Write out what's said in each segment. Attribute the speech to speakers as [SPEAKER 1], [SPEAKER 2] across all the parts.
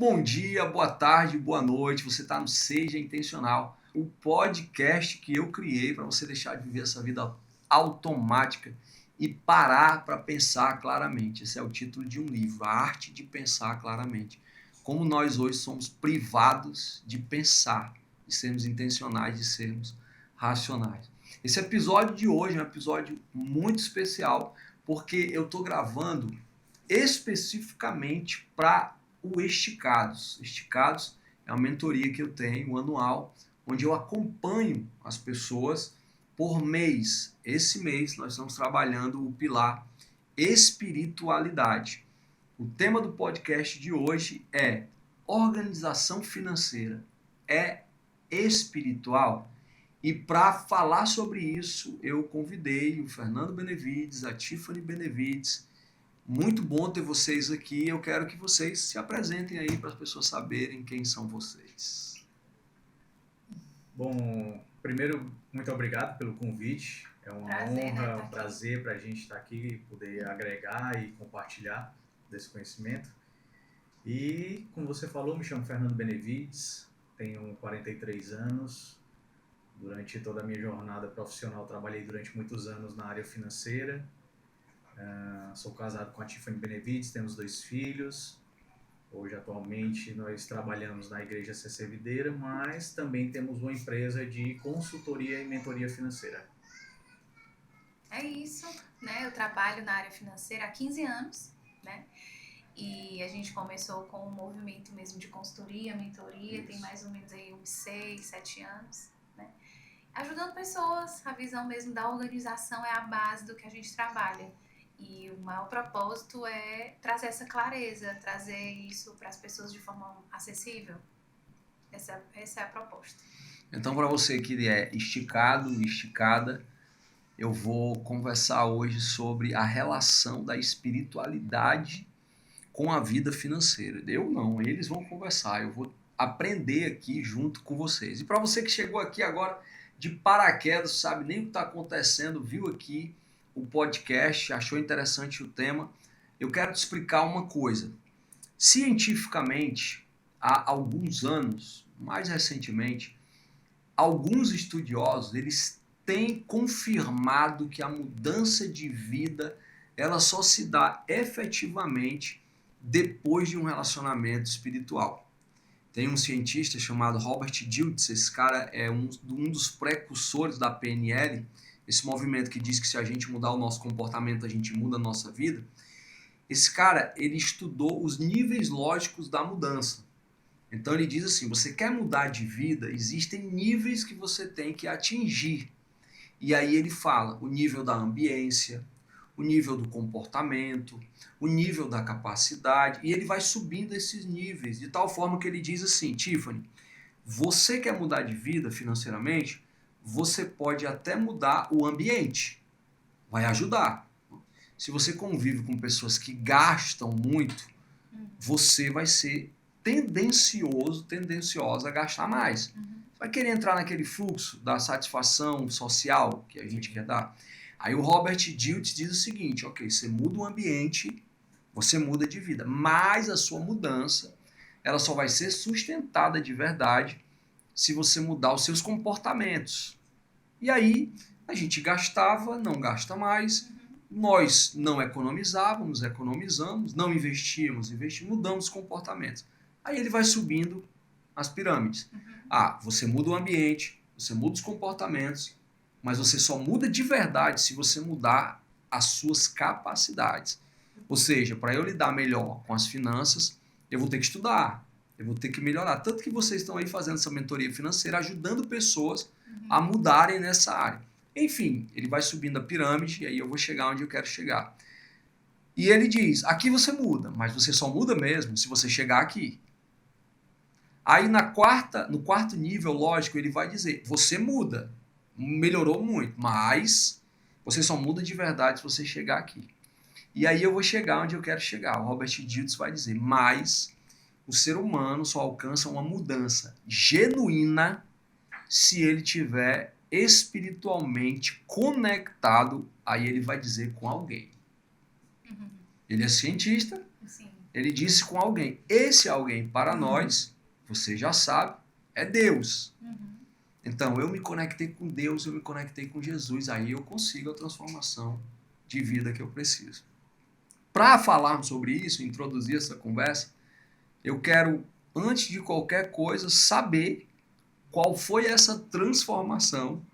[SPEAKER 1] bom dia, boa tarde, boa noite. Você está no Seja Intencional, o podcast que eu criei para você deixar de viver essa vida automática e parar para pensar claramente. Esse é o título de um livro, A Arte de Pensar Claramente. Como nós hoje somos privados de pensar, de sermos intencionais, de sermos racionais. Esse episódio de hoje é um episódio muito especial, porque eu estou gravando especificamente para o Esticados. Esticados é uma mentoria que eu tenho anual, onde eu acompanho as pessoas por mês. Esse mês nós estamos trabalhando o pilar espiritualidade. O tema do podcast de hoje é organização financeira. É espiritual? E para falar sobre isso, eu convidei o Fernando Benevides, a Tiffany Benevides. Muito bom ter vocês aqui. Eu quero que vocês se apresentem aí para as pessoas saberem quem são vocês.
[SPEAKER 2] Bom, primeiro, muito obrigado pelo convite. É uma honra, um prazer para a gente estar aqui, poder agregar e compartilhar desse conhecimento. E, como você falou, me chamo Fernando Benevides, tenho 43 anos. Durante toda a minha jornada profissional, trabalhei durante muitos anos na área financeira. Sou casado com a Tiffany Benevides, temos 2 filhos. Hoje, atualmente, nós trabalhamos na Igreja CC Videira, mas também temos uma empresa de consultoria e mentoria financeira.
[SPEAKER 3] É isso, né? Eu trabalho na área financeira há 15 anos, né? E a gente começou com um movimento mesmo de consultoria, mentoria, tem mais ou menos aí uns 6, 7 anos, né? Ajudando pessoas, a visão mesmo da organização é a base do que a gente trabalha. E o maior propósito é trazer essa clareza, trazer isso para as pessoas de forma acessível. Essa é a proposta.
[SPEAKER 1] Então, para você que é esticado, esticada, eu vou conversar hoje sobre a relação da espiritualidade com a vida financeira. Eu não, eles vão conversar, eu vou aprender aqui junto com vocês. E para você que chegou aqui agora de paraquedas, sabe nem o que está acontecendo, viu aqui o podcast, achou interessante o tema, eu quero te explicar uma coisa. Cientificamente, há alguns anos, mais recentemente, alguns estudiosos eles têm confirmado que a mudança de vida ela só se dá efetivamente depois de um relacionamento espiritual. Tem um cientista chamado Robert Dilts, esse cara é um dos precursores da PNL, esse movimento que diz que se a gente mudar o nosso comportamento, a gente muda a nossa vida. Esse cara, ele estudou os níveis lógicos da mudança. Então ele diz assim, você quer mudar de vida, existem níveis que você tem que atingir. E aí ele fala o nível da ambiência, o nível do comportamento, o nível da capacidade, e ele vai subindo esses níveis, de tal forma que ele diz assim, Tiffany, você quer mudar de vida financeiramente? Você pode até mudar o ambiente, vai ajudar. Se você convive com pessoas que gastam muito, você vai ser tendenciosa a gastar mais. Você vai querer entrar naquele fluxo da satisfação social que a gente quer dar. Aí o Robert Dilts diz o seguinte, ok, você muda o ambiente, você muda de vida, mas a sua mudança, ela só vai ser sustentada de verdade se você mudar os seus comportamentos. E aí, a gente gastava, não gasta mais, nós não economizávamos, economizamos, não investíamos, mudamos os comportamentos. Aí ele vai subindo as pirâmides. Você muda o ambiente, você muda os comportamentos, mas você só muda de verdade se você mudar as suas capacidades. Ou seja, para eu lidar melhor com as finanças, eu vou ter que estudar, eu vou ter que melhorar. Tanto que vocês estão aí fazendo essa mentoria financeira, ajudando pessoas a mudarem nessa área. Enfim, ele vai subindo a pirâmide e aí eu vou chegar onde eu quero chegar. E ele diz, aqui você muda, mas você só muda mesmo se você chegar aqui. Aí no quarto nível, lógico, ele vai dizer, você muda, melhorou muito, mas você só muda de verdade se você chegar aqui. E aí eu vou chegar onde eu quero chegar. O Robert Dilts vai dizer, mas o ser humano só alcança uma mudança genuína se ele tiver espiritualmente conectado, aí ele vai dizer com alguém. Ele é cientista,
[SPEAKER 3] Sim.
[SPEAKER 1] ele disse com alguém. Esse alguém, para nós, você já sabe, é Deus. Então, eu me conectei com Deus, eu me conectei com Jesus, aí eu consigo a transformação de vida que eu preciso. Para falarmos sobre isso, introduzir essa conversa, eu quero, antes de qualquer coisa, saber qual foi essa transformação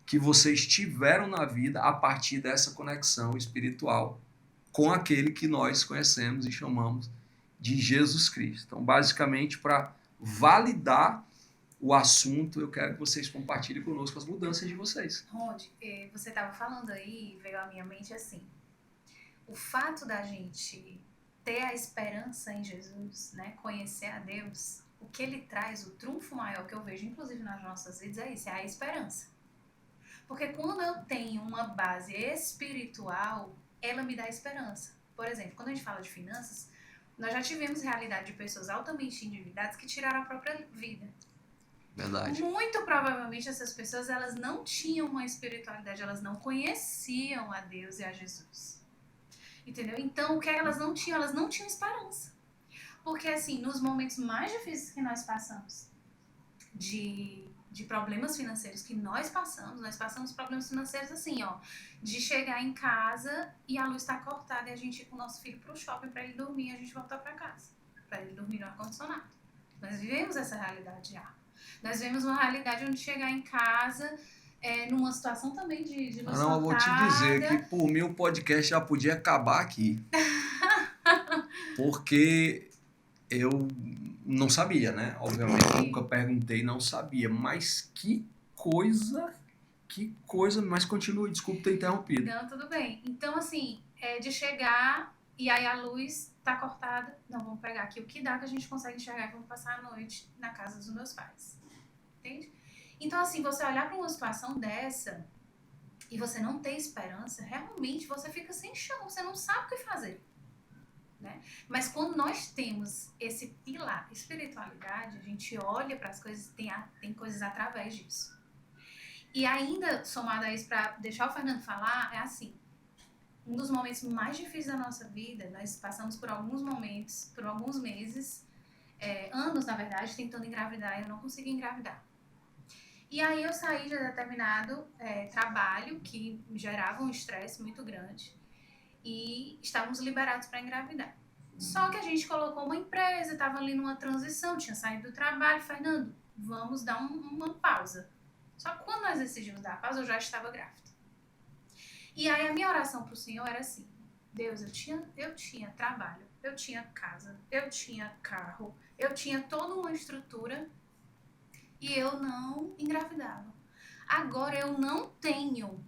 [SPEAKER 1] que vocês tiveram na vida a partir dessa conexão espiritual com aquele que nós conhecemos e chamamos de Jesus Cristo. Então, basicamente, para validar o assunto, eu quero que vocês compartilhem conosco as mudanças de vocês.
[SPEAKER 3] Rod, você estava falando aí, veio à minha mente assim, o fato da gente ter a esperança em Jesus, né, conhecer a Deus, o que ele traz, o trunfo maior que eu vejo, inclusive nas nossas vidas, é isso, é a esperança. Porque quando eu tenho uma base espiritual, ela me dá esperança. Por exemplo, quando a gente fala de finanças, nós já tivemos realidade de pessoas altamente endividadas que tiraram a própria vida.
[SPEAKER 1] Verdade.
[SPEAKER 3] Muito provavelmente essas pessoas, elas não tinham uma espiritualidade, elas não conheciam a Deus e a Jesus. Entendeu? Então, o que elas não tinham? Elas não tinham esperança. Porque, assim, nos momentos mais difíceis que nós passamos, de problemas financeiros que nós passamos problemas financeiros assim, ó, de chegar em casa e a luz tá cortada e a gente ir com o nosso filho pro shopping pra ele dormir e a gente voltar pra casa, pra ele dormir no ar-condicionado. Nós vivemos essa realidade já. Nós vivemos uma realidade onde chegar em casa, numa situação também de luz
[SPEAKER 1] Não, eu vou te dizer que por mim o podcast já podia acabar aqui. Porque eu não sabia, né? Obviamente, nunca perguntei, não sabia. Mas que coisa, mas continue, desculpa ter interrompido.
[SPEAKER 3] Não, tudo bem. Então, assim, de chegar e aí a luz tá cortada. Não, vamos pegar aqui o que dá que a gente consegue enxergar e vamos passar a noite na casa dos meus pais. Entende? Então, assim, você olhar para uma situação dessa e você não ter esperança, realmente você fica sem chão, você não sabe o que fazer. Né? Mas quando nós temos esse pilar, espiritualidade, a gente olha para as coisas e tem coisas através disso. E ainda, somado a isso, para deixar o Fernando falar, é assim, um dos momentos mais difíceis da nossa vida, nós passamos por alguns momentos, por alguns meses, anos, na verdade, tentando engravidar e eu não consegui engravidar. E aí eu saí de determinado trabalho que me gerava um estresse muito grande e estávamos liberados para engravidar. Só que a gente colocou uma empresa, estava ali numa transição, tinha saído do trabalho, Fernando, vamos dar uma pausa. Só que quando nós decidimos dar a pausa, eu já estava grávida. E aí a minha oração para o Senhor era assim, Deus, eu tinha trabalho, eu tinha casa, eu tinha carro, eu tinha toda uma estrutura e eu não engravidava. Agora eu não tenho.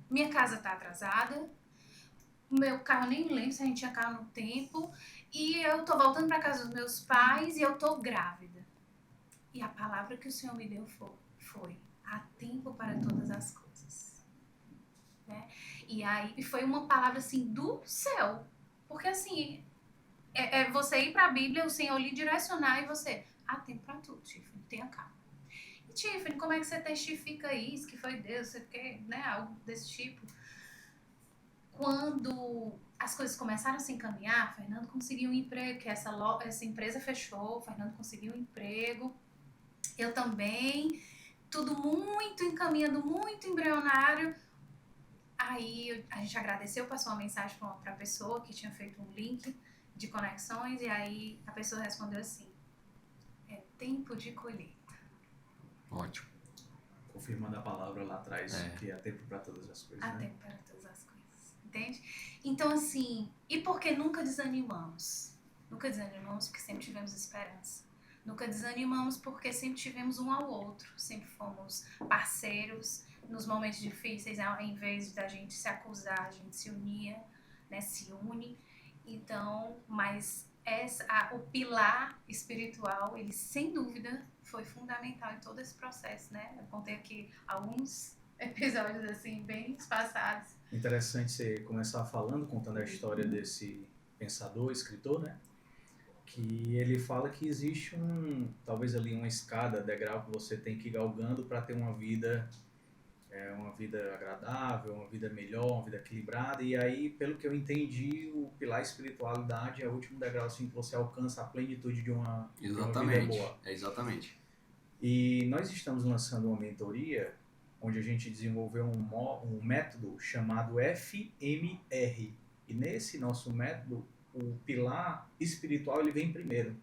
[SPEAKER 3] Minha casa está atrasada, o meu carro, nem me lembro se a gente tinha carro no tempo, e eu tô voltando para casa dos meus pais e eu tô grávida. E a palavra que o Senhor me deu foi há tempo para todas as coisas. Né? E aí foi uma palavra assim do céu. Porque assim, você ir para a Bíblia, o Senhor lhe direcionar e você, há tempo para tudo, Tiffany, tenha calma. E Tiffany, como é que você testifica isso? Que foi Deus, você quer, né? Algo desse tipo. Quando as coisas começaram a se encaminhar, Fernando conseguiu um emprego, que essa empresa fechou, Fernando conseguiu um emprego, eu também, tudo muito encaminhando, muito embrionário. Aí a gente agradeceu, passou uma mensagem para a pessoa que tinha feito um link de conexões, e aí a pessoa respondeu assim, é tempo de colheita.
[SPEAKER 1] Ótimo.
[SPEAKER 2] Confirmando a palavra lá atrás, que há tempo para todas as coisas.
[SPEAKER 3] Há tempo para todas as coisas. Entende? Então, assim, e por que nunca desanimamos? Nunca desanimamos porque sempre tivemos esperança. Nunca desanimamos porque sempre tivemos um ao outro. Sempre fomos parceiros nos momentos difíceis. Ao invés da gente se acusar, a gente se unia, né? Se une. Então, mas o pilar espiritual, ele sem dúvida foi fundamental em todo esse processo, né? Eu contei aqui alguns episódios assim, bem espaçados.
[SPEAKER 2] Interessante você começar falando, contando a história desse pensador, escritor, né? Que ele fala que existe talvez ali uma escada, degrau que você tem que ir galgando para ter uma vida vida agradável, uma vida melhor, uma vida equilibrada. E aí, pelo que eu entendi, o pilar espiritualidade é o último degrau assim, que você alcança a plenitude de uma vida boa.
[SPEAKER 1] Exatamente.
[SPEAKER 2] E nós estamos lançando uma mentoria onde a gente desenvolveu um método chamado FMR. E nesse nosso método, o pilar espiritual ele vem primeiro.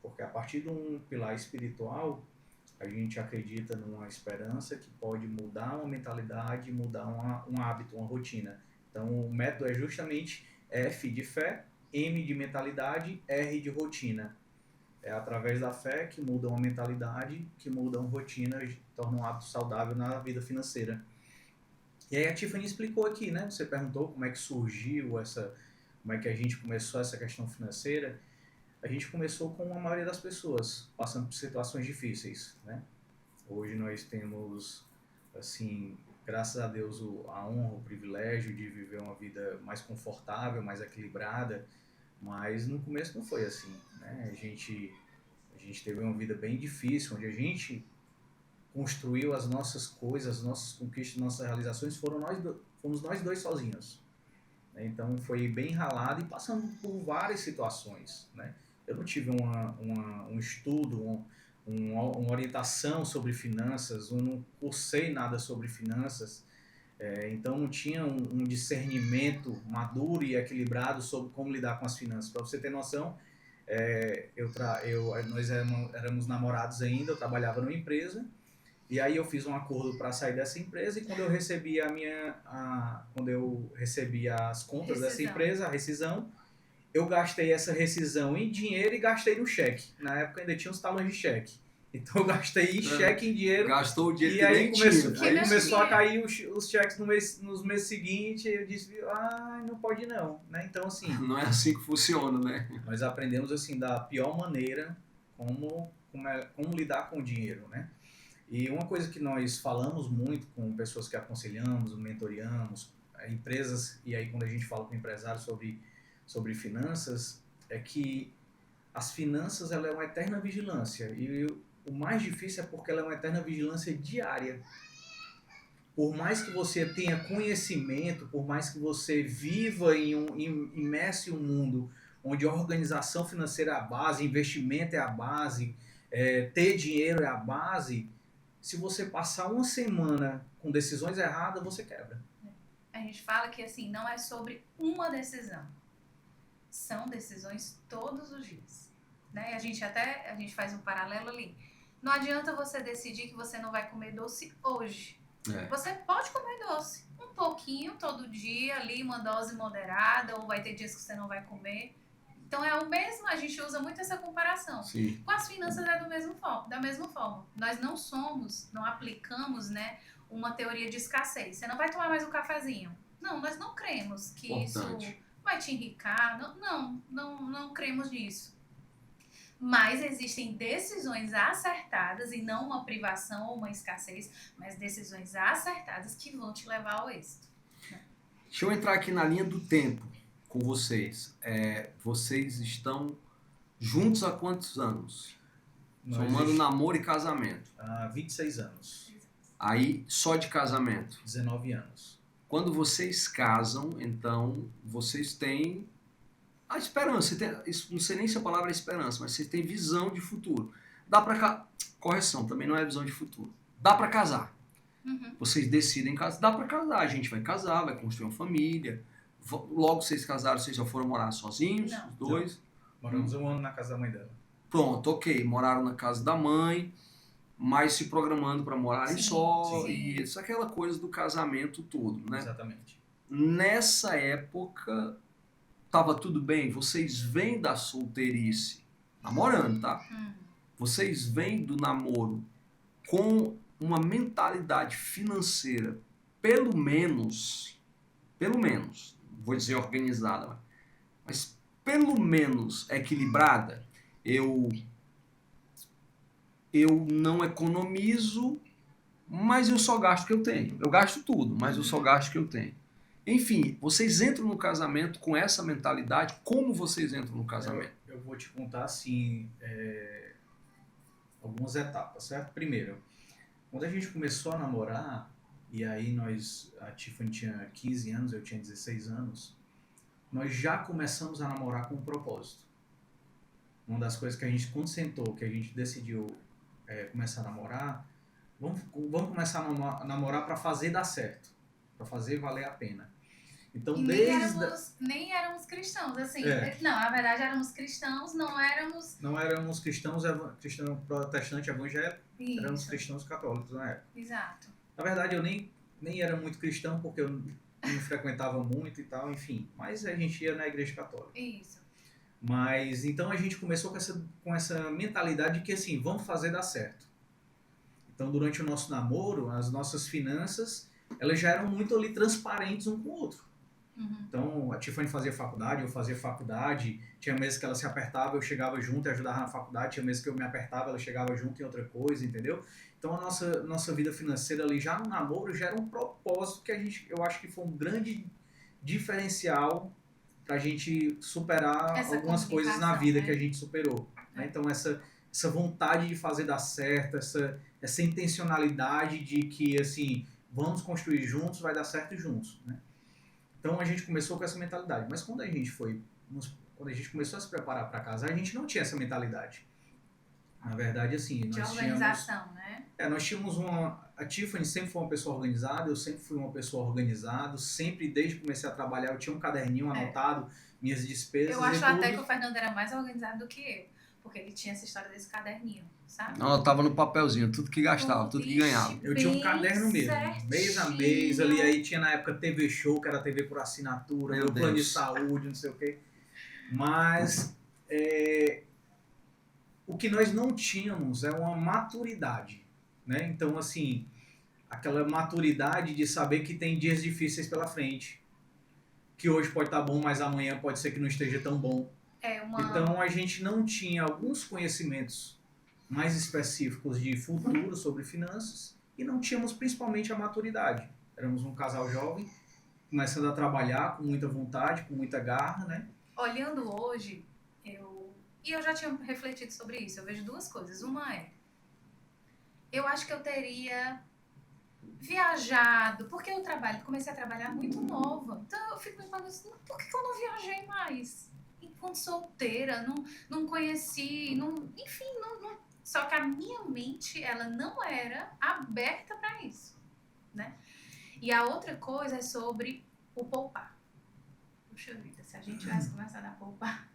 [SPEAKER 2] Porque a partir de um pilar espiritual, a gente acredita numa esperança que pode mudar uma mentalidade, mudar um hábito, uma rotina. Então, o método é justamente F de fé, M de mentalidade, R de rotina. É através da fé que muda uma mentalidade, que muda uma rotina, torna um hábito saudável na vida financeira. E aí a Tiffany explicou aqui, né? Você perguntou como é que surgiu como é que a gente começou essa questão financeira. A gente começou com a maioria das pessoas passando por situações difíceis, né? Hoje nós temos, assim, graças a Deus, a honra, o privilégio de viver uma vida mais confortável, mais equilibrada, mas no começo não foi assim, né? A gente teve uma vida bem difícil, onde a gente construiu as nossas coisas, as nossas conquistas, nossas realizações, fomos nós dois sozinhos. Então foi bem ralado e passando por várias situações, né? Eu não tive um estudo, uma orientação sobre finanças, eu não cursei nada sobre finanças, então não tinha um discernimento maduro e equilibrado sobre como lidar com as finanças. Para você ter noção, nós éramos namorados ainda, eu trabalhava numa empresa, e aí eu fiz um acordo para sair dessa empresa, e quando eu recebi as contas dessa empresa, a rescisão, eu gastei essa rescisão em dinheiro e gastei no cheque. Na época ainda tinha os talões de cheque. Então eu gastei em cheque, em dinheiro.
[SPEAKER 1] Gastou o dinheiro
[SPEAKER 2] e
[SPEAKER 1] que
[SPEAKER 2] aí
[SPEAKER 1] nem
[SPEAKER 2] começou,
[SPEAKER 1] tinha.
[SPEAKER 2] aí começou a cair os cheques nos meses seguintes, e eu disse, não pode não, né? Então assim...
[SPEAKER 1] Não é assim que funciona, né?
[SPEAKER 2] Nós aprendemos assim da pior maneira como lidar com o dinheiro, né? E uma coisa que nós falamos muito com pessoas que aconselhamos, mentoriamos, empresas, e aí quando a gente fala com empresários sobre finanças, é que as finanças ela é uma eterna vigilância, e o mais difícil é porque ela é uma eterna vigilância diária. Por mais que você tenha conhecimento, por mais que você viva imerso em um mundo onde a organização financeira é a base, investimento é a base, ter dinheiro é a base, se você passar uma semana com decisões erradas, você quebra.
[SPEAKER 3] A gente fala que assim, não é sobre uma decisão. São decisões todos os dias. Né? A gente faz um paralelo ali. Não adianta você decidir que você não vai comer doce hoje. Você pode comer doce. Um pouquinho todo dia ali, uma dose moderada, ou vai ter dias que você não vai comer. Então é o mesmo, a gente usa muito essa comparação.
[SPEAKER 1] Sim.
[SPEAKER 3] Com as finanças da mesma forma. Nós não aplicamos, né, uma teoria de escassez. Você não vai tomar mais um cafezinho. Não, nós não cremos que
[SPEAKER 1] Importante.
[SPEAKER 3] isso vai te enricar. Não cremos nisso. Mas existem decisões acertadas, e não uma privação ou uma escassez, mas decisões acertadas que vão te levar ao êxito.
[SPEAKER 1] Deixa eu entrar aqui na linha do tempo com vocês. Vocês estão juntos há quantos anos? Somando namoro e casamento.
[SPEAKER 2] Há 26 anos.
[SPEAKER 1] Aí, só de casamento?
[SPEAKER 2] 19 anos.
[SPEAKER 1] Quando vocês casam, então, vocês têm a esperança. Não sei nem se a palavra é esperança, mas vocês têm visão de futuro. Correção, também não é visão de futuro. Dá para casar.
[SPEAKER 3] Uhum.
[SPEAKER 1] Vocês decidem casar. Dá para casar. A gente vai casar, vai construir uma família. Logo vocês casaram, vocês já foram morar sozinhos?
[SPEAKER 3] Não.
[SPEAKER 1] Os dois?
[SPEAKER 2] Não. Moramos um ano na casa da mãe dela.
[SPEAKER 1] Pronto, ok. Moraram na casa da mãe, mas se programando para morarem só.
[SPEAKER 3] Sim.
[SPEAKER 1] E isso é aquela coisa do casamento todo, né?
[SPEAKER 2] Exatamente.
[SPEAKER 1] Nessa época, tava tudo bem? Vocês vêm da solteirice, namorando, tá? Vocês vêm do namoro com uma mentalidade financeira, pelo menos, vou dizer organizada, mas pelo menos equilibrada. Eu não economizo, mas eu só gasto o que eu tenho. Eu gasto tudo, mas eu só gasto o que eu tenho. Enfim, vocês entram no casamento com essa mentalidade. Como vocês entram no casamento?
[SPEAKER 2] Eu vou te contar, assim, algumas etapas, certo? Primeiro, quando a gente começou a namorar, e aí a Tiffany tinha 15 anos, eu tinha 16 anos, nós já começamos a namorar com um propósito. Uma das coisas que a gente, quando sentou, que a gente decidiu começar a namorar, vamos começar a namorar para fazer dar certo, para fazer valer a pena. Então,
[SPEAKER 3] e nem éramos cristãos, assim. Não, na verdade éramos cristãos, não éramos...
[SPEAKER 2] Não éramos cristãos protestante evangélico, éramos cristãos católicos na época.
[SPEAKER 3] Exato.
[SPEAKER 2] Na verdade, eu nem era muito cristão, porque eu não frequentava muito e tal, enfim. Mas a gente ia na igreja católica.
[SPEAKER 3] Isso.
[SPEAKER 2] Mas, então a gente começou com essa mentalidade de que, assim, vamos fazer dar certo. Então, durante o nosso namoro, as nossas finanças, elas já eram muito ali transparentes um com o outro. Então, a Tiffany fazia faculdade, eu fazia faculdade, tinha meses que ela se apertava, eu chegava junto e ajudava na faculdade, tinha meses que eu me apertava, ela chegava junto em outra coisa, entendeu? Então, a nossa vida financeira ali, já no namoro, já era um propósito que eu acho que foi um grande diferencial pra gente superar algumas coisas na vida, né, que a gente superou. Né? Então, essa vontade de fazer dar certo, essa intencionalidade de que, assim, vamos construir juntos, vai dar certo juntos, né? Então a gente começou com essa mentalidade, mas quando a gente começou a se preparar para casar, a gente não tinha essa mentalidade. Na verdade, assim,
[SPEAKER 3] de organização, né?
[SPEAKER 2] Nós tínhamos a Tiffany sempre foi uma pessoa organizada, eu sempre fui uma pessoa organizada, sempre desde que comecei a trabalhar eu tinha um caderninho anotado, minhas despesas.
[SPEAKER 3] Eu acho até que o Fernando era mais organizado do que eu, porque ele tinha essa história desse caderninho, sabe?
[SPEAKER 1] Não, eu tava no papelzinho, tudo que gastava, tudo que ganhava.
[SPEAKER 2] Eu tinha um caderno mesmo, mês a mês, ali, aí tinha na época TV Show, que era TV por assinatura, meu plano de saúde, não sei o quê. Mas o que nós não tínhamos é uma maturidade, né? Então, assim, aquela maturidade de saber que tem dias difíceis pela frente, que hoje pode estar bom, mas amanhã pode ser que não esteja tão bom. Então, a gente não tinha alguns conhecimentos mais específicos de futuro sobre finanças e não tínhamos principalmente a maturidade. Éramos um casal jovem, começando a trabalhar com muita vontade, com muita garra, né?
[SPEAKER 3] Olhando hoje, eu já tinha refletido sobre isso, eu vejo duas coisas. Uma eu acho que eu teria viajado, porque eu comecei a trabalhar muito nova. Então eu fico me falando assim, por que eu não viajei mais? Enquanto solteira, não conheci, enfim, só que a minha mente, ela não era aberta para isso, né? E a outra coisa é sobre o poupar. Puxa vida, se a gente tivesse começado a poupar,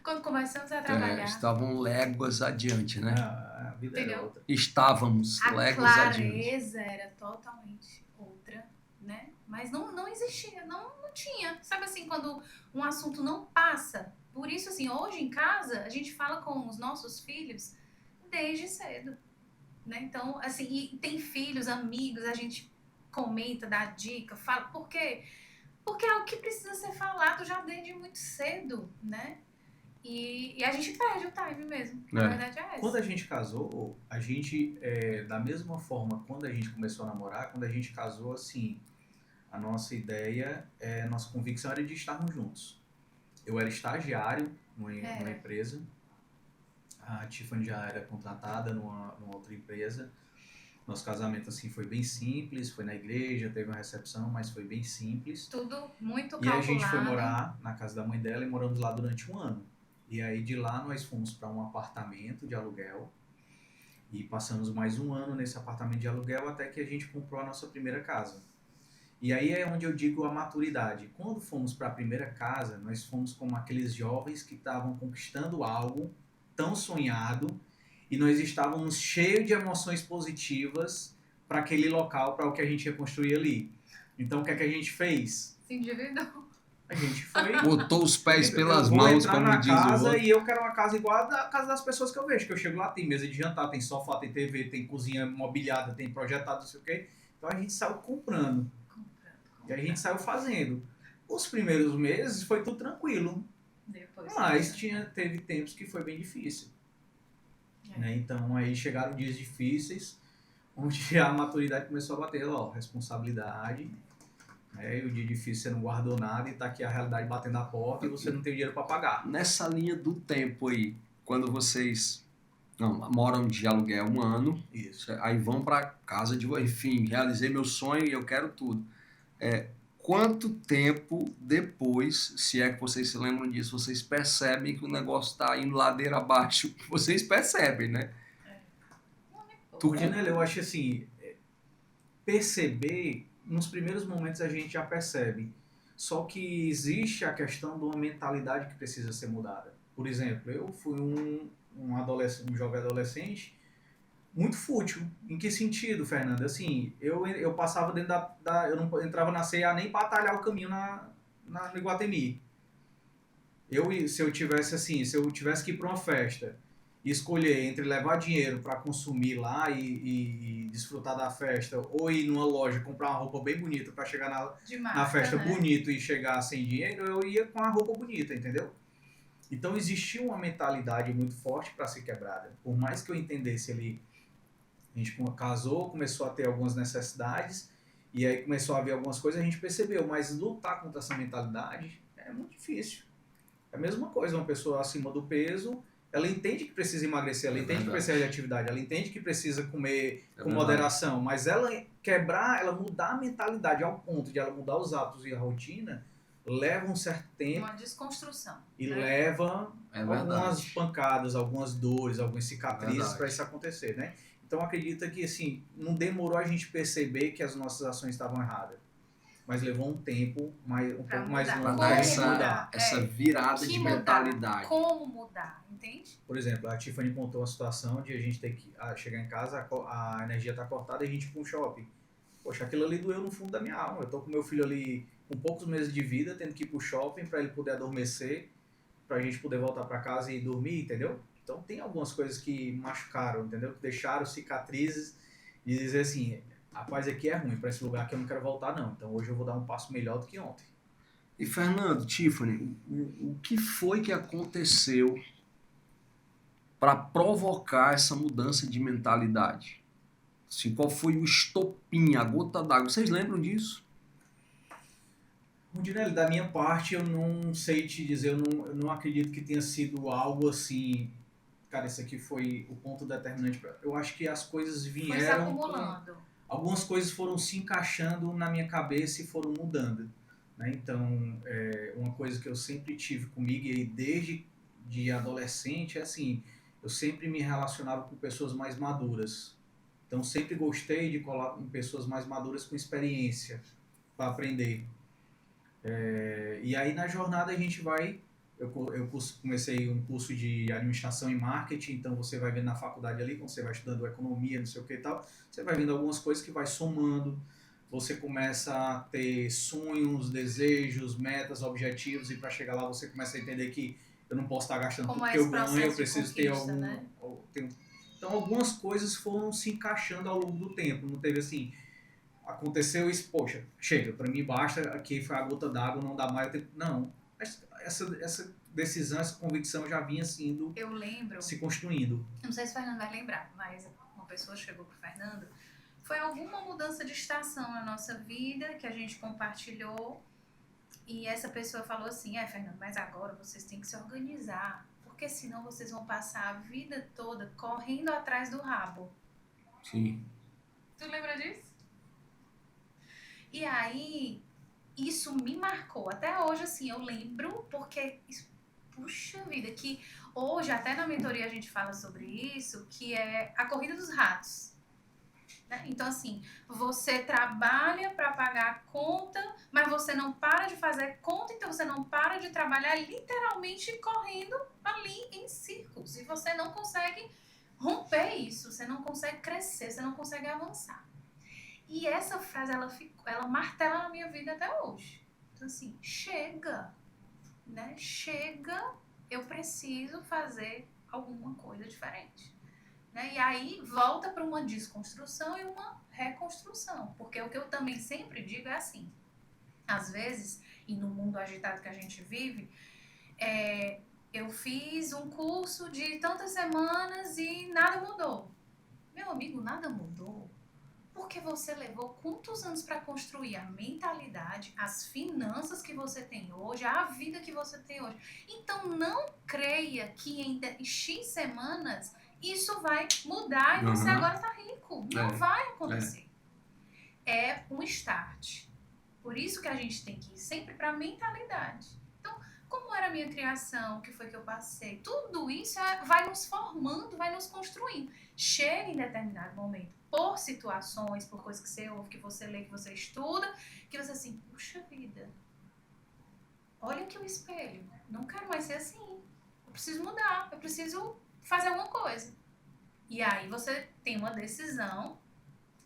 [SPEAKER 3] quando começamos a trabalhar...
[SPEAKER 1] estavam léguas adiante, né?
[SPEAKER 2] A vida era outra.
[SPEAKER 1] Estávamos léguas adiante.
[SPEAKER 3] A clareza era totalmente outra, né? Mas não existia, não tinha. Sabe assim, quando um assunto não passa. Por isso, assim, hoje em casa, a gente fala com os nossos filhos desde cedo, né? Então, assim, e tem filhos, amigos, a gente comenta, dá dica, fala. Por quê? Porque é o que precisa ser falado já desde muito cedo, né? E a gente perde o time mesmo. Na verdade é essa.
[SPEAKER 2] Quando a gente casou, a gente, da mesma forma, quando a gente começou a namorar, quando a gente casou, assim, a nossa ideia, nossa convicção era de estarmos juntos. Eu era estagiário numa empresa, a Tiffany já era contratada numa outra empresa. Nosso casamento, assim, foi bem simples, foi na igreja, teve uma recepção, mas foi bem simples.
[SPEAKER 3] Tudo muito calculado.
[SPEAKER 2] E a gente foi morar na casa da mãe dela e moramos lá durante 1 ano. E aí de lá nós fomos para um apartamento de aluguel e passamos mais 1 ano nesse apartamento de aluguel até que a gente comprou a nossa primeira casa. E aí é onde eu digo a maturidade. Quando fomos para a primeira casa, nós fomos como aqueles jovens que estavam conquistando algo tão sonhado e nós estávamos cheios de emoções positivas para aquele local, para o que a gente ia construir ali. Então o que é que a gente fez?
[SPEAKER 3] Se endividou.
[SPEAKER 2] A gente foi...
[SPEAKER 1] Botou os pés pelas mãos, como diz o outro.
[SPEAKER 2] E eu quero uma casa igual a casa das pessoas que eu vejo. Que eu chego lá, tem mesa de jantar, tem sofá, tem TV, tem cozinha mobiliada, tem projetado, não sei o quê. Então a gente saiu comprando. E a gente saiu fazendo. Os primeiros meses foi tudo tranquilo. Mas teve tempos que foi bem difícil. Né? Então aí chegaram dias difíceis, onde a maturidade começou a bater, responsabilidade. E o dia difícil você não guardou nada e tá aqui a realidade batendo a porta e você não tem dinheiro para pagar.
[SPEAKER 1] Nessa linha do tempo aí, quando vocês Não, moram de aluguel 1 ano,
[SPEAKER 2] Isso.
[SPEAKER 1] aí vão para casa de... Enfim, realizei meu sonho e eu quero tudo. Quanto tempo depois, se é que vocês se lembram disso, vocês percebem que o negócio está indo ladeira abaixo? Vocês percebem, né?
[SPEAKER 2] Rudinelli, eu acho assim, perceber, nos primeiros momentos a gente já percebe. Só que existe a questão de uma mentalidade que precisa ser mudada. Por exemplo, eu fui um jovem adolescente muito fútil. Em que sentido, Fernando? Assim, eu passava dentro eu não entrava na CEA nem para atalhar o caminho no Iguatemi. Se eu tivesse que ir para uma festa e escolher entre levar dinheiro para consumir lá e desfrutar da festa, ou ir numa loja comprar uma roupa bem bonita para chegar na festa bonito e chegar sem dinheiro, eu ia com a roupa bonita, entendeu? Então existia uma mentalidade muito forte para ser quebrada. Por mais que eu entendesse ali, a gente casou, começou a ter algumas necessidades, e aí começou a haver algumas coisas, a gente percebeu, mas lutar contra essa mentalidade é muito difícil. É a mesma coisa, uma pessoa acima do peso, ela entende que precisa emagrecer, ela entende que precisa de atividade, ela entende que precisa comer com moderação, mas ela mudar a mentalidade ao ponto de ela mudar os hábitos e a rotina, leva um certo tempo.
[SPEAKER 3] Uma desconstrução.
[SPEAKER 2] E leva algumas pancadas, algumas dores, algumas cicatrizes para isso acontecer, né? Então acredita que assim, não demorou a gente perceber que as nossas ações estavam erradas. Mas levou um tempo, um pouco mais longo para mudar.
[SPEAKER 1] Essa virada de mentalidade.
[SPEAKER 3] Como mudar, entende?
[SPEAKER 2] Por exemplo, a Tiffany contou uma situação de a gente ter que chegar em casa, a energia tá cortada e a gente ir para um shopping. Poxa, aquilo ali doeu no fundo da minha alma. Eu tô com meu filho ali com poucos meses de vida, tendo que ir pro shopping para ele poder adormecer, pra gente poder voltar para casa e dormir, entendeu? Então tem algumas coisas que machucaram, entendeu? Que deixaram cicatrizes e dizer assim, rapaz, aqui é ruim, para esse lugar que eu não quero voltar não. Então hoje eu vou dar um passo melhor do que ontem.
[SPEAKER 1] E Fernando, Tiffany, o que foi que aconteceu para provocar essa mudança de mentalidade? Assim, qual foi o estopim, a gota d'água? Vocês lembram disso?
[SPEAKER 2] Rudinelli, da minha parte, eu não sei te dizer, eu não acredito que tenha sido algo assim. Cara, esse aqui foi o ponto determinante. Eu acho que as coisas vieram.
[SPEAKER 3] Foi se acumulando.
[SPEAKER 2] Algumas coisas foram se encaixando na minha cabeça e foram mudando. Né? Então, uma coisa que eu sempre tive comigo, e desde de adolescente, é assim: eu sempre me relacionava com pessoas mais maduras. Então, sempre gostei de colar com pessoas mais maduras com experiência para aprender. E aí na jornada a gente vai, eu comecei um curso de administração e marketing, então você vai vendo na faculdade ali, quando você vai estudando economia, não sei o que e tal, você vai vendo algumas coisas que vai somando, você começa a ter sonhos, desejos, metas, objetivos, e para chegar lá você começa a entender que eu não posso estar gastando tudo que eu ganho, eu preciso ter algum... Né? Então algumas coisas foram se encaixando ao longo do tempo, não teve assim... Aconteceu isso, poxa, chega, para mim basta, aqui foi a gota d'água, não dá mais. Não, essa decisão, essa convicção já vinha sendo se construindo.
[SPEAKER 3] Não sei se o Fernando vai lembrar, mas uma pessoa chegou pro Fernando, foi alguma mudança de estação na nossa vida que a gente compartilhou e essa pessoa falou assim, Fernando, mas agora vocês têm que se organizar, porque senão vocês vão passar a vida toda correndo atrás do rabo.
[SPEAKER 1] Sim.
[SPEAKER 3] Tu lembra disso? E aí, isso me marcou. Até hoje, assim, eu lembro, porque, puxa vida, que hoje, até na mentoria a gente fala sobre isso, que é a corrida dos ratos. Né? Então, assim, você trabalha para pagar a conta, mas você não para de fazer conta, então você não para de trabalhar literalmente correndo ali em círculos. E você não consegue romper isso, você não consegue crescer, você não consegue avançar. E essa frase, ela martela na minha vida até hoje. Então, assim, chega, né? Chega, eu preciso fazer alguma coisa diferente. Né? E aí, volta para uma desconstrução e uma reconstrução. Porque o que eu também sempre digo é assim, às vezes, e no mundo agitado que a gente vive, eu fiz um curso de tantas semanas e nada mudou. Meu amigo, nada mudou. Porque você levou quantos anos para construir a mentalidade, as finanças que você tem hoje, a vida que você tem hoje. Então não creia que em X semanas isso vai mudar e você agora tá rico. Não vai acontecer. É um start. Por isso que a gente tem que ir sempre para a mentalidade. Então, como era a minha criação, o que foi que eu passei, tudo isso vai nos formando, vai nos construindo. Chega em determinado momento, por situações, por coisas que você ouve, que você lê, que você estuda, que você assim, puxa vida, olha aqui o espelho, não quero mais ser assim, eu preciso mudar, eu preciso fazer alguma coisa. E aí você tem uma decisão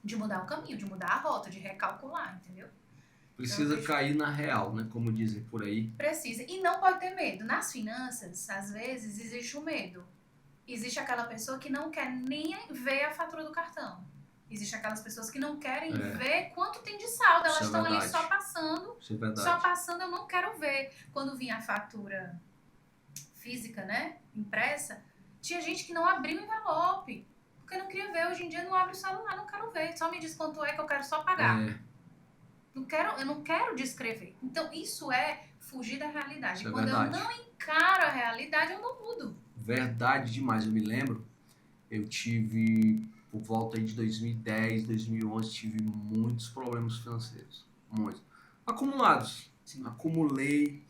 [SPEAKER 3] de mudar o caminho, de mudar a rota, de recalcular, entendeu?
[SPEAKER 1] Precisa cair na real, né? Como dizem por aí.
[SPEAKER 3] Precisa. E não pode ter medo. Nas finanças, às vezes, existe o medo. Existe aquela pessoa que não quer nem ver a fatura do cartão. Existe aquelas pessoas que não querem ver quanto tem de saldo. Elas estão ali só passando.
[SPEAKER 1] Isso é verdade.
[SPEAKER 3] Só passando, eu não quero ver. Quando vinha a fatura física, né? Impressa, tinha gente que não abriu o envelope. Porque não queria ver. Hoje em dia não abre o celular, não quero ver. Só me diz quanto é que eu quero só pagar. Eu não quero descrever. Então, isso é fugir da realidade.
[SPEAKER 1] Isso é
[SPEAKER 3] quando
[SPEAKER 1] verdade.
[SPEAKER 3] eu não encaro a realidade, eu não mudo.
[SPEAKER 1] Verdade demais. Eu me lembro, eu tive, por volta aí de 2010, 2011, tive muitos problemas financeiros. Muitos. Acumulados. Acumulei.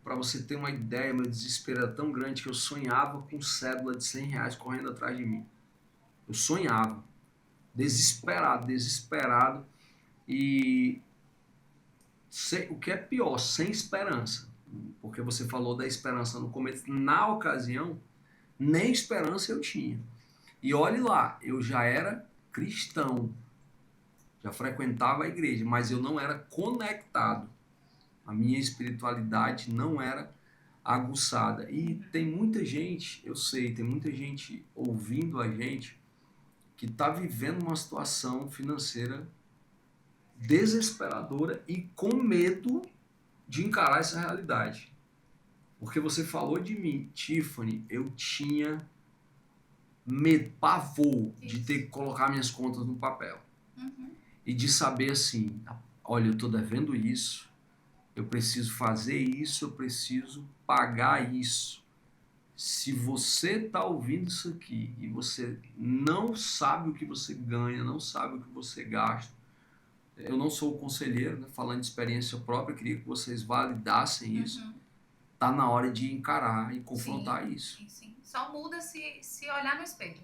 [SPEAKER 1] Para você ter uma ideia, meu desespero era tão grande que eu sonhava com cédula de R$100 correndo atrás de mim. Eu sonhava. Desesperado. E o que é pior, sem esperança. Porque você falou da esperança no começo. Na ocasião, nem esperança eu tinha. E olhe lá, eu já era cristão. Já frequentava a igreja, mas eu não era conectado. A minha espiritualidade não era aguçada. E tem muita gente, eu sei, tem muita gente ouvindo a gente que está vivendo uma situação financeira desesperadora e com medo de encarar essa realidade. Porque você falou de mim, Tiffany, eu tinha medo, pavor de ter que colocar minhas contas no papel. E de saber assim, olha, eu estou devendo isso, eu preciso fazer isso, eu preciso pagar isso. Se você está ouvindo isso aqui e você não sabe o que você ganha, não sabe o que você gasta, eu não sou o conselheiro, né, falando de experiência própria, queria que vocês validassem isso. Tá na hora de encarar e confrontar isso.
[SPEAKER 3] Sim. Só muda se olhar no espelho.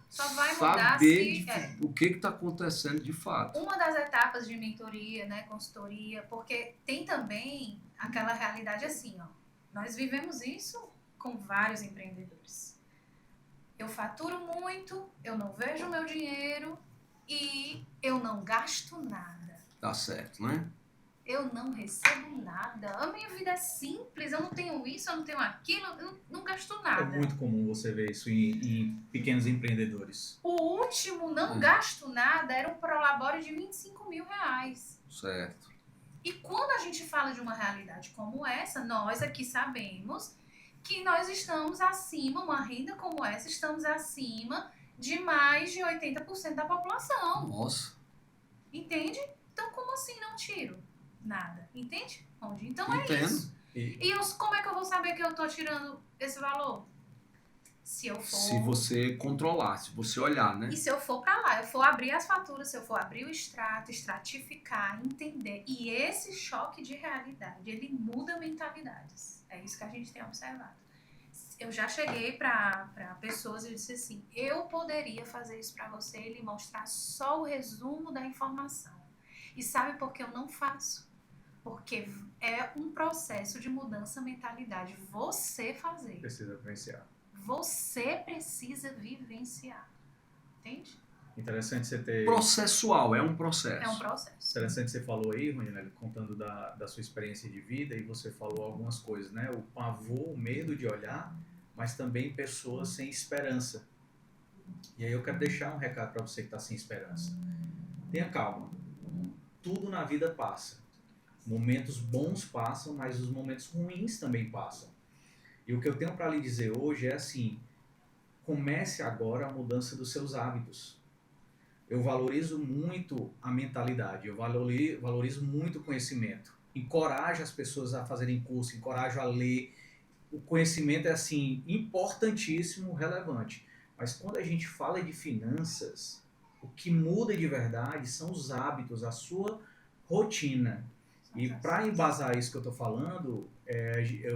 [SPEAKER 3] Só vai
[SPEAKER 1] mudar
[SPEAKER 3] se...
[SPEAKER 1] o que está acontecendo de fato.
[SPEAKER 3] Uma das etapas de mentoria, né, consultoria, porque tem também aquela realidade assim, ó. Nós vivemos isso com vários empreendedores. Eu faturo muito, eu não vejo o meu dinheiro e eu não gasto nada.
[SPEAKER 1] Tá certo, né?
[SPEAKER 3] Eu não recebo nada. A minha vida é simples, eu não tenho isso, eu não tenho aquilo, eu não gasto nada.
[SPEAKER 2] É muito comum você ver isso em pequenos empreendedores.
[SPEAKER 3] O último não gasto nada era um prolabore de R$25 mil.
[SPEAKER 1] Certo.
[SPEAKER 3] E quando a gente fala de uma realidade como essa, nós aqui sabemos que nós estamos acima, uma renda como essa, estamos acima de mais de 80% da população.
[SPEAKER 1] Nossa.
[SPEAKER 3] Entende? Então, como assim não tiro nada? Entende? Então
[SPEAKER 1] Entendo.
[SPEAKER 3] É isso. E como é que eu vou saber que eu tô tirando esse valor? Se
[SPEAKER 1] você controlar, se você olhar, né?
[SPEAKER 3] E se eu for para lá, eu for abrir as faturas, se eu for abrir o extrato, estratificar, entender. E esse choque de realidade, ele muda mentalidades. É isso que a gente tem observado. Eu já cheguei para pessoas e disse assim, eu poderia fazer isso para você e lhe mostrar só o resumo da informação. E sabe por que eu não faço? Porque é um processo de mudança mentalidade. Você fazer.
[SPEAKER 2] Precisa vivenciar.
[SPEAKER 3] Você precisa vivenciar. Entende?
[SPEAKER 2] Interessante você ter...
[SPEAKER 1] Processual, é um processo.
[SPEAKER 3] É um processo.
[SPEAKER 2] Interessante você falou aí, Rondinelli, contando da sua experiência de vida, e você falou algumas coisas, né? O pavor, o medo de olhar, mas também pessoas sem esperança. E aí eu quero deixar um recado para você que está sem esperança. Tenha calma. Tudo na vida passa. Momentos bons passam, mas os momentos ruins também passam. E o que eu tenho para lhe dizer hoje é assim, comece agora a mudança dos seus hábitos. Eu valorizo muito a mentalidade, eu valorizo muito o conhecimento. Encorajo as pessoas a fazerem curso, encorajo a ler. O conhecimento é assim, importantíssimo, relevante. Mas quando a gente fala de finanças, o que muda de verdade são os hábitos, a sua rotina. E para embasar isso que eu estou falando, é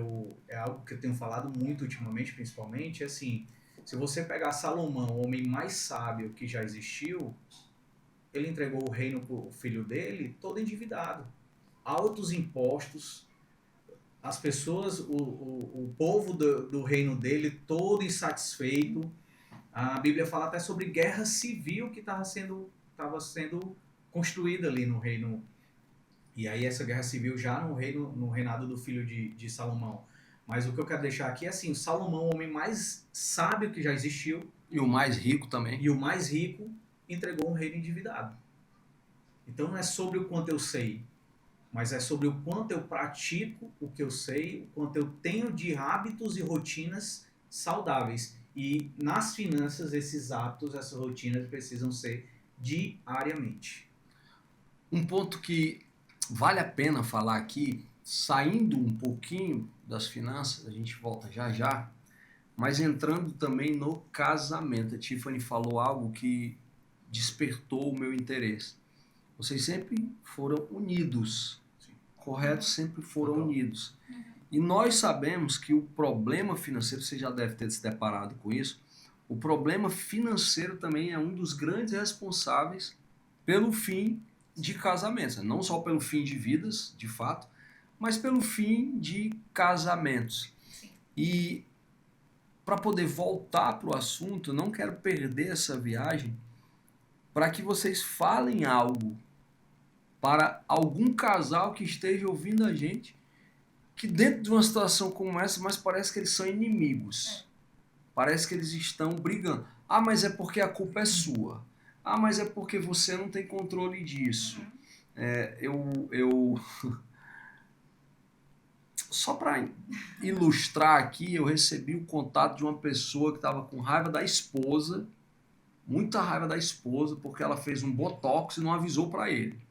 [SPEAKER 2] algo que eu tenho falado muito ultimamente, principalmente, assim, se você pegar Salomão, o homem mais sábio que já existiu, ele entregou o reino para o filho dele todo endividado. Altos impostos, as pessoas, o povo do reino dele todo insatisfeito. A Bíblia fala até sobre guerra civil que estava sendo construída ali no reino. E aí essa guerra civil já no reinado do filho de Salomão. Mas o que eu quero deixar aqui é assim, o Salomão, o homem mais sábio que já existiu.
[SPEAKER 1] E o mais rico também.
[SPEAKER 2] E o mais rico entregou um reino endividado. Então não é sobre o quanto eu sei, mas é sobre o quanto eu pratico o que eu sei, o quanto eu tenho de hábitos e rotinas saudáveis. E nas finanças, esses hábitos, essas rotinas precisam ser diariamente.
[SPEAKER 1] Um ponto que vale a pena falar aqui, saindo um pouquinho das finanças, a gente volta já já, mas entrando também no casamento. A Tiffany falou algo que despertou o meu interesse. Vocês sempre foram unidos, correto? Sempre foram unidos. E nós sabemos que o problema financeiro, você já deve ter se deparado com isso, o problema financeiro também é um dos grandes responsáveis pelo fim de casamentos. Não só pelo fim de vidas, de fato, mas pelo fim de casamentos. E para poder voltar para o assunto, não quero perder essa viagem, para que vocês falem algo para algum casal que esteja ouvindo a gente, que dentro de uma situação como essa, mas parece que eles são inimigos. Parece que eles estão brigando. Ah, mas é porque a culpa é sua. Ah, mas é porque você não tem controle disso. Só para ilustrar aqui, eu recebi o contato de uma pessoa que estava com raiva da esposa, muita raiva da esposa, porque ela fez um botox e não avisou para ele.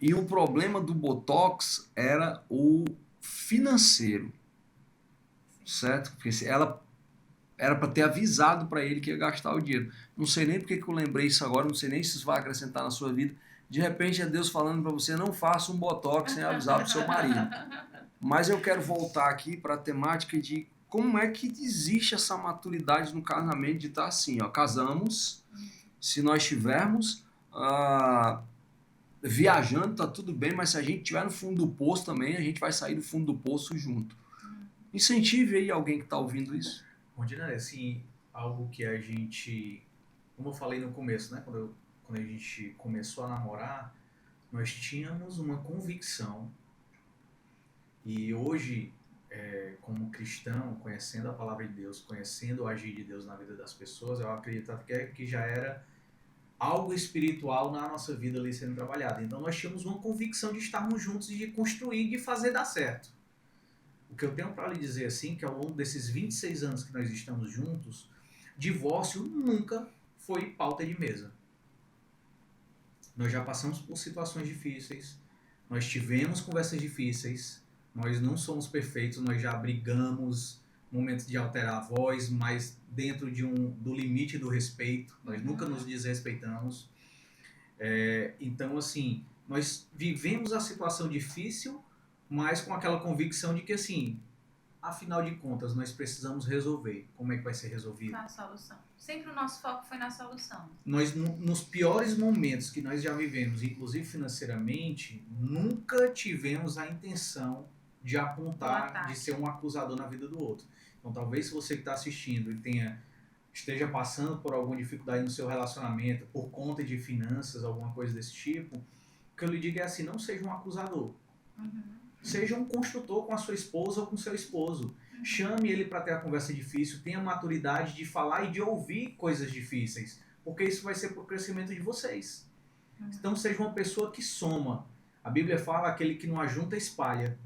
[SPEAKER 1] E o problema do botox era o financeiro, certo? Porque ela era para ter avisado para ele que ia gastar o dinheiro. Não sei nem porque que eu lembrei isso agora, não sei nem se isso vai acrescentar na sua vida. De repente é Deus falando para você, não faça um botox sem avisar para o seu marido. Mas eu quero voltar aqui para a temática de como é que existe essa maturidade no casamento de estar assim, ó, casamos, se nós tivermos viajando, tá tudo bem, mas se a gente estiver no fundo do poço também, a gente vai sair do fundo do poço junto. Incentive aí alguém que está ouvindo isso.
[SPEAKER 2] Ordinary, assim, algo que a gente, como eu falei no começo, né, quando a gente começou a namorar, nós tínhamos uma convicção. E hoje, como cristão, conhecendo a palavra de Deus, conhecendo o agir de Deus na vida das pessoas, eu acredito que já era algo espiritual na nossa vida ali sendo trabalhado. Então nós tínhamos uma convicção de estarmos juntos e de construir, de fazer dar certo. O que eu tenho para lhe dizer assim, que ao longo desses 26 anos que nós estamos juntos, divórcio nunca foi pauta de mesa. Nós já passamos por situações difíceis, nós tivemos conversas difíceis, nós não somos perfeitos, nós já brigamos, momentos de alterar a voz, mas dentro do limite do respeito, nós nunca nos desrespeitamos. Então, assim, nós vivemos a situação difícil, mas com aquela convicção de que, assim, afinal de contas, nós precisamos resolver. Como é que vai ser resolvido?
[SPEAKER 3] Na solução. Sempre o nosso foco foi na solução.
[SPEAKER 2] Nós, nos piores momentos que nós já vivemos, inclusive financeiramente, nunca tivemos a intenção de apontar, de ser um acusador na vida do outro. Então, talvez se você que está assistindo e esteja passando por alguma dificuldade no seu relacionamento, por conta de finanças, alguma coisa desse tipo, o que eu lhe digo é assim, não seja um acusador. Seja um construtor com a sua esposa ou com seu esposo. Chame ele para ter a conversa difícil, tenha maturidade de falar e de ouvir coisas difíceis, porque isso vai ser para o crescimento de vocês. Então, seja uma pessoa que soma. A Bíblia fala aquele que não ajunta, espalha.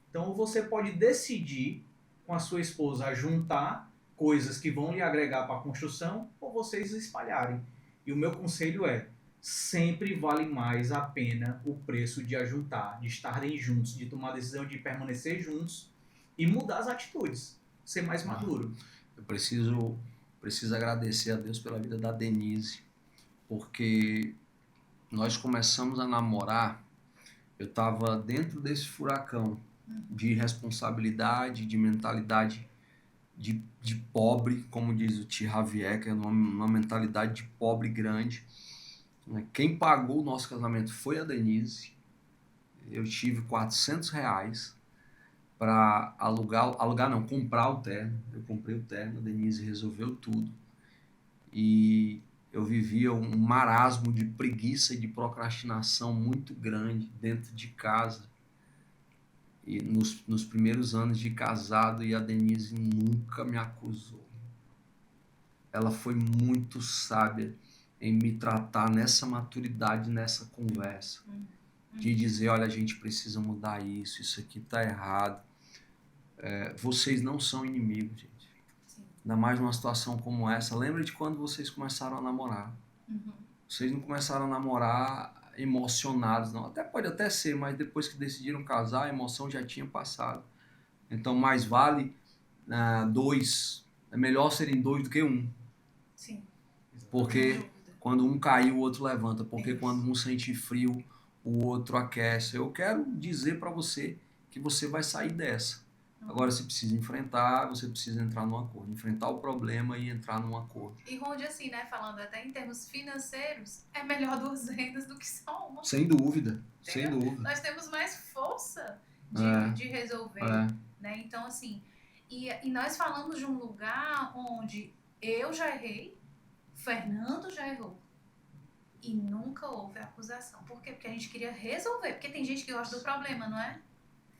[SPEAKER 2] Então, você pode decidir com a sua esposa juntar coisas que vão lhe agregar para a construção ou vocês espalharem. E o meu conselho é, sempre vale mais a pena o preço de ajuntar, de estarem juntos, de tomar a decisão de permanecer juntos e mudar as atitudes, ser mais maduro.
[SPEAKER 1] Eu preciso preciso agradecer a Deus pela vida da Denise, porque nós começamos a namorar, eu estava dentro desse furacão de responsabilidade, de mentalidade de pobre, como diz o tio Javier, que é uma mentalidade de pobre grande. Quem pagou o nosso casamento foi a Denise. Eu tive R$ 400 para comprar o terno. Eu comprei o terno, a Denise resolveu tudo. E eu vivia um marasmo de preguiça e de procrastinação muito grande dentro de casa. E nos primeiros anos de casado, e a Denise nunca me acusou. Ela foi muito sábia em me tratar nessa maturidade, nessa conversa. De dizer, olha, a gente precisa mudar isso aqui tá errado. Vocês não são inimigos, gente.
[SPEAKER 3] Sim.
[SPEAKER 1] Ainda mais numa situação como essa. Lembra de quando vocês começaram a namorar. Vocês não começaram a namorar emocionados, não. Pode até ser, mas depois que decidiram casar, a emoção já tinha passado. Então, mais vale dois. É melhor serem dois do que um.
[SPEAKER 3] Sim.
[SPEAKER 1] Porque quando um cai, o outro levanta. Porque
[SPEAKER 3] Isso.
[SPEAKER 1] quando um sente frio, o outro aquece. Eu quero dizer para você que você vai sair dessa. Agora você precisa enfrentar, você precisa entrar num acordo. Enfrentar o problema e entrar num acordo.
[SPEAKER 3] E Ronde, assim, né, falando até em termos financeiros, é melhor duas vendas do que só uma.
[SPEAKER 1] Sem dúvida,
[SPEAKER 3] Entendeu?
[SPEAKER 1] sem dúvida.
[SPEAKER 3] Nós temos mais força de resolver, né? Então, assim, e nós falamos de um lugar onde eu já errei, Fernando já errou. E nunca houve acusação. Por quê? Porque a gente queria resolver. Porque tem gente que gosta do problema, não é?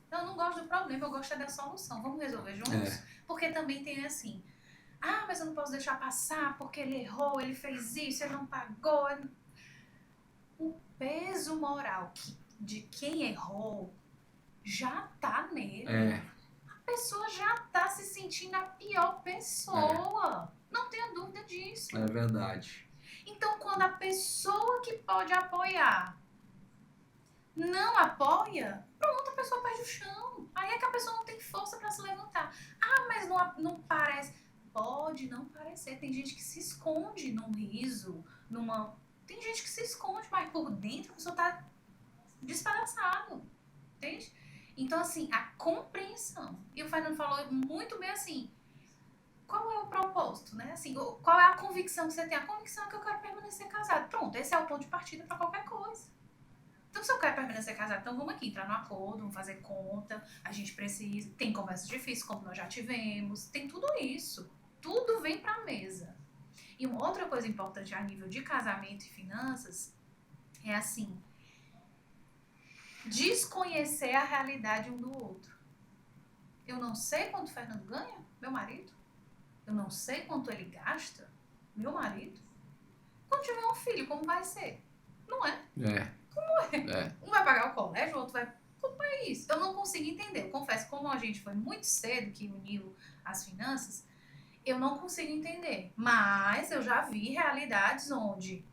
[SPEAKER 3] Não, eu não gosto do problema, eu gosto da solução. Vamos resolver juntos? Porque também tem assim, mas eu não posso deixar passar porque ele errou, ele fez isso, ele não pagou. O peso moral de quem errou já tá nele. A pessoa já tá se sentindo a pior pessoa. Não tenha dúvida disso.
[SPEAKER 1] É verdade.
[SPEAKER 3] Então, quando a pessoa que pode apoiar não apoia, pronto, a pessoa perde o chão. Aí é que a pessoa não tem força para se levantar. Mas não parece. Pode não parecer. Tem gente que se esconde num riso, Tem gente que se esconde, mas por dentro a pessoa tá despedaçado. Entende? Então, assim, a compreensão. E o Fernando falou muito bem assim, qual é o propósito, né? Assim, qual é a convicção que você tem? A convicção é que eu quero permanecer casado. Pronto, esse é o ponto de partida para qualquer coisa. Então, se eu quero permanecer casado, então vamos aqui entrar no acordo, vamos fazer conta, a gente precisa, tem conversas difíceis, como nós já tivemos, tem tudo isso. Tudo vem pra mesa. E uma outra coisa importante a nível de casamento e finanças é assim, desconhecer a realidade um do outro. Eu não sei quanto o Fernando ganha, meu marido. Eu não sei quanto ele gasta, meu marido. Quando tiver um filho, como vai ser? Não é? Como é? Um vai pagar o colégio, o outro vai... Como é isso? Eu não consigo entender. Eu confesso, como a gente foi muito cedo que uniu as finanças, eu não consigo entender. Mas eu já vi realidades onde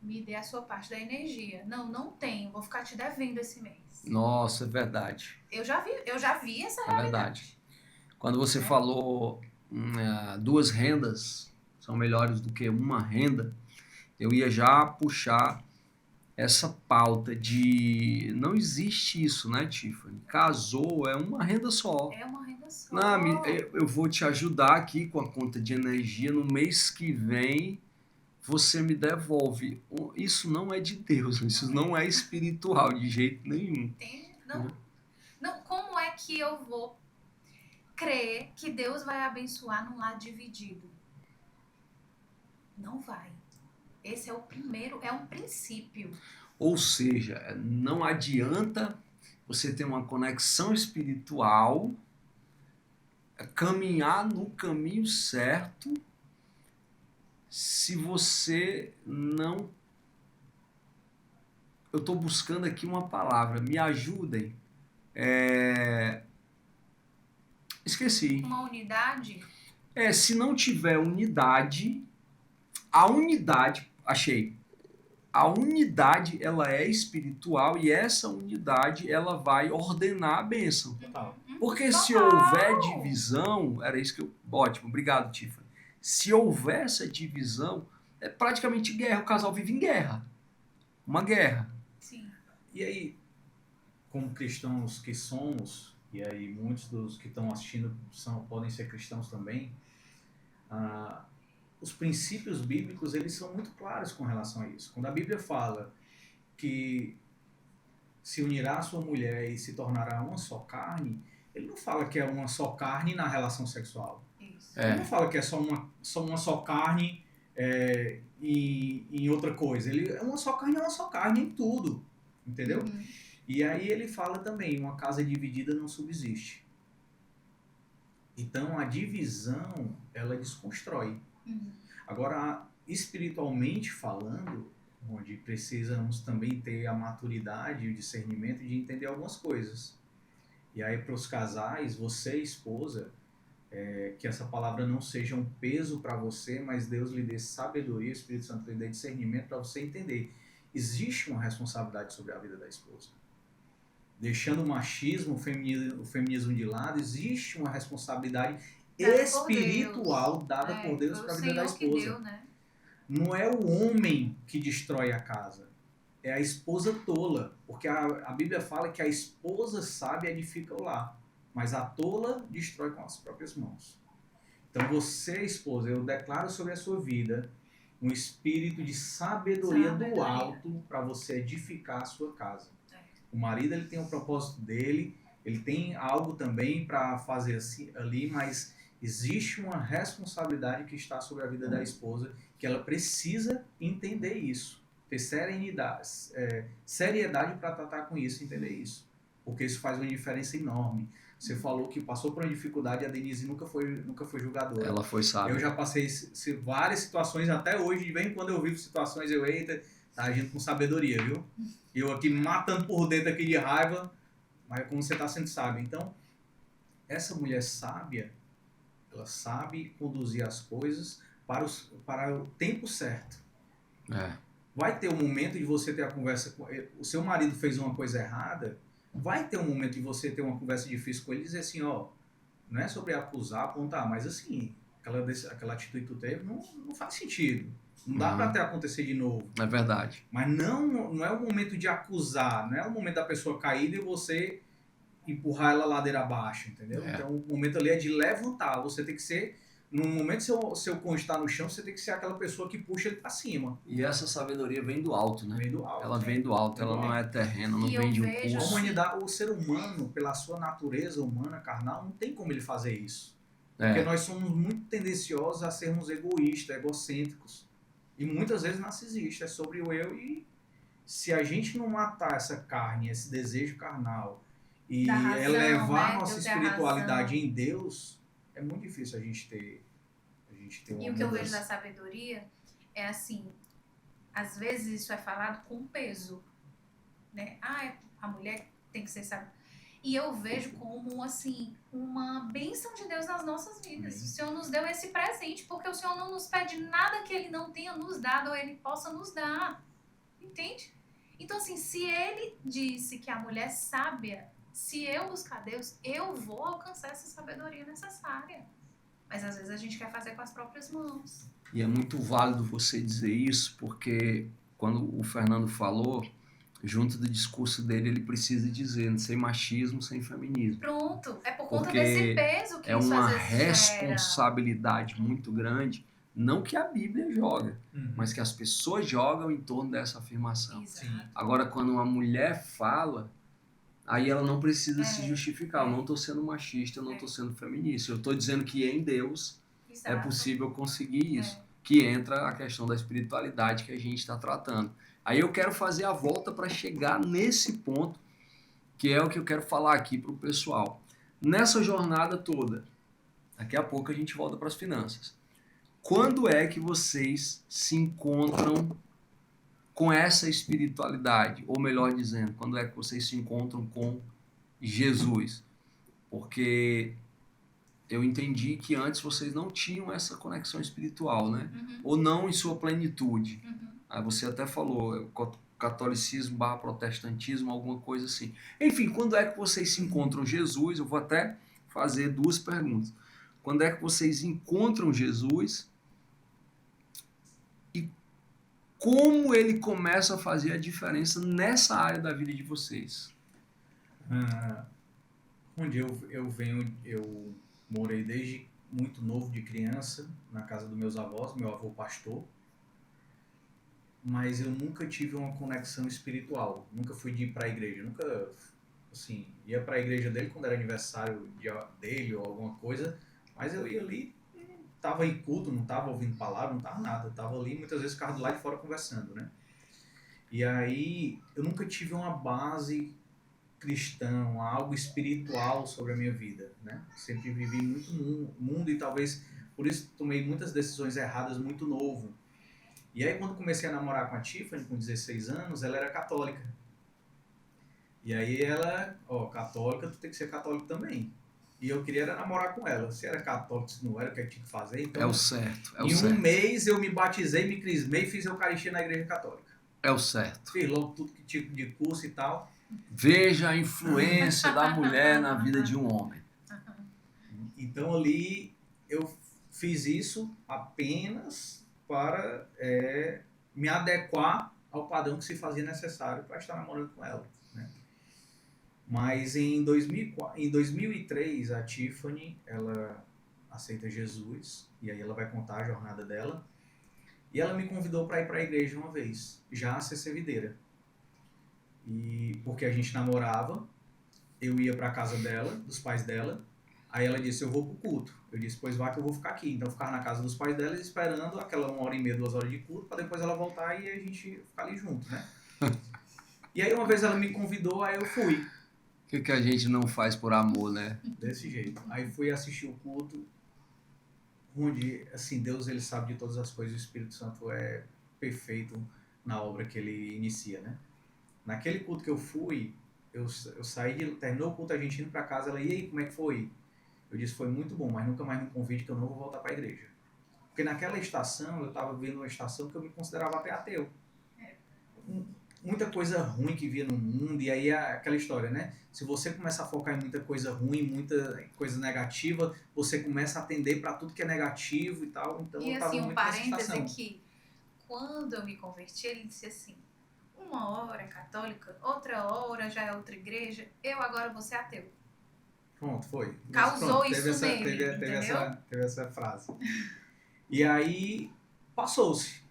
[SPEAKER 3] me dê a sua parte da energia. Não tenho, vou ficar te devendo esse mês.
[SPEAKER 1] Nossa, é verdade.
[SPEAKER 3] Eu já vi essa realidade.
[SPEAKER 1] É verdade. Quando você falou duas rendas são melhores do que uma renda, eu ia já puxar essa pauta de... Não existe isso, né, Tiffany? Casou, é uma renda só.
[SPEAKER 3] É uma renda só.
[SPEAKER 1] Não, eu vou te ajudar aqui com a conta de energia. No mês que vem, você me devolve. Isso não é de Deus, isso não é espiritual de jeito nenhum.
[SPEAKER 3] Entende? Não, como é que eu vou crer que Deus vai abençoar num lar dividido? Não vai. Esse é o primeiro, é um princípio.
[SPEAKER 1] Ou seja, não adianta você ter uma conexão espiritual, caminhar no caminho certo, se você não... Eu estou buscando aqui uma palavra, me ajudem. Esqueci.
[SPEAKER 3] Uma unidade?
[SPEAKER 1] Se não tiver unidade, a unidade, achei. A unidade, ela é espiritual e essa unidade, ela vai ordenar a bênção. Porque se houver divisão, era isso que eu... Ótimo, obrigado, Tiffany. Se houver essa divisão, é praticamente guerra. O casal vive em guerra. Uma guerra.
[SPEAKER 3] Sim.
[SPEAKER 2] E aí, como cristãos que somos, e aí muitos dos que estão assistindo podem ser cristãos também, os princípios bíblicos, eles são muito claros com relação a isso. Quando a Bíblia fala que se unirá a sua mulher e se tornará uma só carne, ele não fala que é uma só carne na relação sexual.
[SPEAKER 3] Isso.
[SPEAKER 2] Ele não fala que é só uma só carne e em outra coisa. Ele é uma só carne em tudo. Entendeu?
[SPEAKER 3] Uhum.
[SPEAKER 2] E aí ele fala também, uma casa dividida não subsiste. Então a divisão, ela desconstrói.
[SPEAKER 3] Uhum.
[SPEAKER 2] Agora, espiritualmente falando, onde precisamos também ter a maturidade e o discernimento de entender algumas coisas. E aí para os casais, você, esposa, que essa palavra não seja um peso para você, mas Deus lhe dê sabedoria, o Espírito Santo lhe dê discernimento para você entender. Existe uma responsabilidade sobre a vida da esposa. Deixando o machismo, o feminismo de lado, existe uma responsabilidade espiritual dada por Deus para a vida da esposa.
[SPEAKER 3] Deu, né?
[SPEAKER 2] Não é o homem que destrói a casa, é a esposa tola. Porque a Bíblia fala que a esposa sábia edifica o lar, mas a tola destrói com as próprias mãos. Então você, esposa, eu declaro sobre a sua vida um espírito de sabedoria do alto para você edificar a sua casa. O marido, ele tem o propósito dele, ele tem algo também para fazer assim, ali, mas existe uma responsabilidade que está sobre a vida da esposa, que ela precisa entender isso, ter seriedade para tratar com isso, entender isso, porque isso faz uma diferença enorme. Você falou que passou por uma dificuldade, a Denise nunca foi julgadora.
[SPEAKER 1] Ela foi sábia.
[SPEAKER 2] Eu já passei várias situações, até hoje, de vez em quando eu vivo situações, eita, tá agindo com sabedoria, viu? Eu aqui matando por dentro aqui de raiva, mas como você está sendo sábio. Então, essa mulher sábia, ela sabe conduzir as coisas para o tempo certo. Vai ter um momento de você ter a conversa com ele. O seu marido fez uma coisa errada, vai ter um momento de você ter uma conversa difícil com ele e dizer assim, ó, não é sobre acusar, apontar, mas assim, aquela atitude que tu teve não faz sentido. Não dá para até acontecer de novo.
[SPEAKER 1] É verdade.
[SPEAKER 2] Mas não é o momento de acusar, não é o momento da pessoa caída e você empurrar ela ladeira abaixo, entendeu? Então o momento ali é de levantar. Você tem que ser, no momento que seu cônjuge está no chão, você tem que ser aquela pessoa que puxa ele para cima.
[SPEAKER 1] E essa sabedoria vem do alto, né?
[SPEAKER 2] Vem do alto.
[SPEAKER 1] Ela vem do alto, ela não é terrena, não vem de um curso.
[SPEAKER 2] A humanidade, o ser humano, pela sua natureza humana, carnal, não tem como ele fazer isso. Porque nós somos muito tendenciosos a sermos egoístas, egocêntricos. E muitas vezes narcisista, é sobre o eu, e se a gente não matar essa carne, esse desejo carnal, e elevar nossa espiritualidade em Deus, é muito difícil a gente ter uma
[SPEAKER 3] E o que eu vejo da sabedoria é assim, às vezes isso é falado com peso, né? A mulher tem que ser sábia. E eu vejo como, assim, uma bênção de Deus nas nossas vidas. O Senhor nos deu esse presente, porque o Senhor não nos pede nada que Ele não tenha nos dado ou Ele possa nos dar. Entende? Então, assim, se Ele disse que a mulher sábia, se eu buscar Deus, eu vou alcançar essa sabedoria necessária. Mas, às vezes, a gente quer fazer com as próprias mãos.
[SPEAKER 1] E é muito válido você dizer isso, porque quando o Fernando falou, junto do discurso dele, ele precisa dizer, sem machismo, sem feminismo.
[SPEAKER 3] Pronto, é por conta desse peso que isso
[SPEAKER 1] uma
[SPEAKER 3] às vezes
[SPEAKER 1] responsabilidade muito grande, não que a Bíblia joga, mas que as pessoas jogam em torno dessa afirmação.
[SPEAKER 3] Exato.
[SPEAKER 1] Agora, quando uma mulher fala, aí ela não precisa se justificar. Eu não estou sendo machista, eu não estou sendo feminista. Eu estou dizendo que em Deus é possível conseguir isso. Que entra a questão da espiritualidade que a gente está tratando. Aí eu quero fazer a volta para chegar nesse ponto, que é o que eu quero falar aqui para o pessoal. Nessa jornada toda, daqui a pouco a gente volta para as finanças. Quando é que vocês se encontram com essa espiritualidade? Ou melhor dizendo, quando é que vocês se encontram com Jesus? Porque eu entendi que antes vocês não tinham essa conexão espiritual, né? Ou não em sua plenitude. Aí você até falou, catolicismo / protestantismo, alguma coisa assim. Enfim, quando é que vocês se encontram Jesus? Eu vou até fazer duas perguntas. Quando é que vocês encontram Jesus como ele começa a fazer a diferença nessa área da vida de vocês?
[SPEAKER 2] Onde eu venho, eu morei desde muito novo, de criança, na casa dos meus avós, meu avô pastor, mas eu nunca tive uma conexão espiritual, nunca fui de ir para a igreja, nunca, assim, ia para a igreja dele quando era aniversário dele ou alguma coisa, mas eu ia ali, tava em culto, não tava ouvindo palavra, não tava nada, eu tava ali, muitas vezes ficava do lado de fora conversando, né? E aí, eu nunca tive uma base cristão, algo espiritual sobre a minha vida, né? Sempre vivi muito mundo e talvez por isso tomei muitas decisões erradas muito novo. E aí quando comecei a namorar com a Tiffany, com 16 anos, ela era católica. E aí ela, católica, tu tem que ser católico também. E eu queria era namorar com ela. Se era católico, se não era, o que eu tinha que fazer? Então,
[SPEAKER 1] É o certo, é o
[SPEAKER 2] em
[SPEAKER 1] certo.
[SPEAKER 2] um mês eu me batizei, me crismei e fiz eucaristia na igreja católica.
[SPEAKER 1] É o certo.
[SPEAKER 2] Fiz logo tudo que tipo de curso e tal.
[SPEAKER 1] Veja a influência da mulher na vida de um homem.
[SPEAKER 2] Então ali eu fiz isso apenas para me adequar ao padrão que se fazia necessário para estar namorando com ela, né? Mas em 2003 a Tiffany, ela aceita Jesus e aí ela vai contar a jornada dela e ela me convidou para ir para a igreja uma vez, já a ser servideira. E porque a gente namorava, eu ia para a casa dela, dos pais dela. Aí ela disse, eu vou pro culto. Eu disse, pois vá que eu vou ficar aqui. Então eu ficava na casa dos pais dela esperando aquela 1h30, 2 horas de culto, para depois ela voltar e a gente ficar ali junto, né? E aí uma vez ela me convidou, aí eu fui.
[SPEAKER 1] O que a gente não faz por amor, né?
[SPEAKER 2] Desse jeito. Aí fui assistir o culto, onde, assim, Deus ele sabe de todas as coisas, o Espírito Santo é perfeito na obra que ele inicia, né? Naquele culto que eu fui, eu saí, terminou o culto, a gente indo para casa, ela, e aí, como é que foi? Eu disse, foi muito bom, mas nunca mais me convide que eu não vou voltar para a igreja. Porque naquela estação, eu estava vendo uma estação que eu me considerava até ateu. Muita coisa ruim que via no mundo, e aí é aquela história, né? Se você começa a focar em muita coisa ruim, muita coisa negativa, você começa a atender para tudo que é negativo e tal. Então
[SPEAKER 3] E
[SPEAKER 2] eu estava
[SPEAKER 3] assim, um
[SPEAKER 2] muito nessa
[SPEAKER 3] parêntese
[SPEAKER 2] estação.
[SPEAKER 3] aqui, quando eu me converti, ele disse assim, uma hora é católica, outra hora já é outra igreja, eu agora vou ser ateu.
[SPEAKER 2] Pronto, foi.
[SPEAKER 3] Causou
[SPEAKER 2] Pronto,
[SPEAKER 3] isso nele,
[SPEAKER 2] teve essa frase. E aí, passou-se.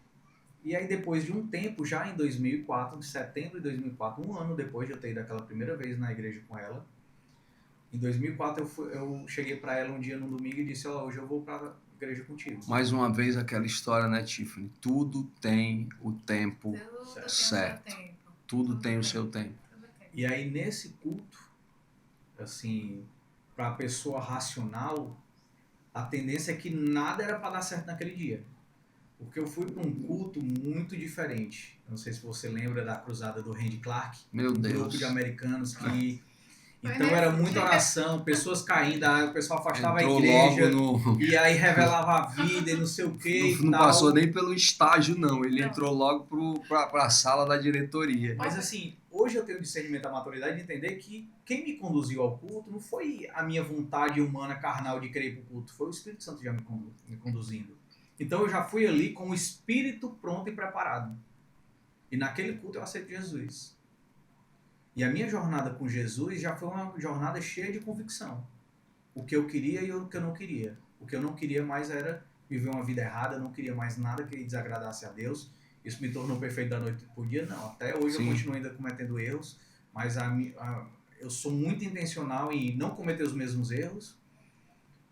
[SPEAKER 2] E aí, depois de um tempo, já em 2004, em setembro de 2004, um ano depois de eu ter ido aquela primeira vez na igreja com ela, em 2004 eu cheguei para ela um dia no domingo e disse, hoje eu vou para a igreja contigo.
[SPEAKER 1] Mais uma vez aquela história, né, Tiffany? Tudo tem o tempo certo. Tudo tem o seu tempo.
[SPEAKER 2] E aí, nesse culto, assim, para a pessoa racional, a tendência é que nada era para dar certo naquele dia. Porque eu fui para um culto muito diferente. Não sei se você lembra da cruzada do Randy Clark.
[SPEAKER 1] Meu Deus.
[SPEAKER 2] Grupo de americanos que... Então era muita oração, pessoas caindo, aí o pessoal afastava
[SPEAKER 1] Entrou
[SPEAKER 2] a igreja,
[SPEAKER 1] logo
[SPEAKER 2] e aí revelava a vida e não sei o que
[SPEAKER 1] não passou nem pelo estágio, não. Ele entrou logo para a sala da diretoria.
[SPEAKER 2] Mas assim, hoje eu tenho discernimento da maturidade de entender que quem me conduziu ao culto não foi a minha vontade humana carnal de querer ir para o culto, foi o Espírito Santo já me conduzindo. Então eu já fui ali com o espírito pronto e preparado. E naquele culto eu aceito Jesus. E a minha jornada com Jesus já foi uma jornada cheia de convicção. O que eu queria e o que eu não queria. O que eu não queria mais era viver uma vida errada, eu não queria mais nada que desagradasse a Deus. Isso me tornou perfeito da noite para o dia? Não. Até hoje eu continuo ainda cometendo erros, mas eu sou muito intencional em não cometer os mesmos erros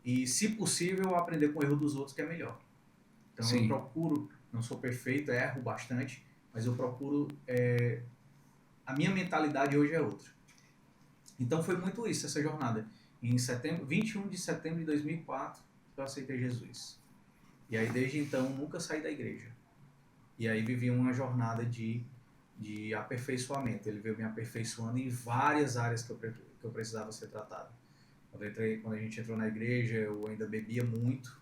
[SPEAKER 2] e, se possível, aprender com o erro dos outros, que é melhor. Então eu procuro, não sou perfeito, erro bastante, mas eu procuro... a minha mentalidade hoje é outra. Então foi muito isso, essa jornada. Em 21 de setembro de 2004, eu aceitei Jesus. E aí desde então nunca saí da igreja. E aí vivi uma jornada de aperfeiçoamento. Ele veio me aperfeiçoando em várias áreas que eu precisava ser tratado. Quando a gente entrou na igreja, eu ainda bebia muito.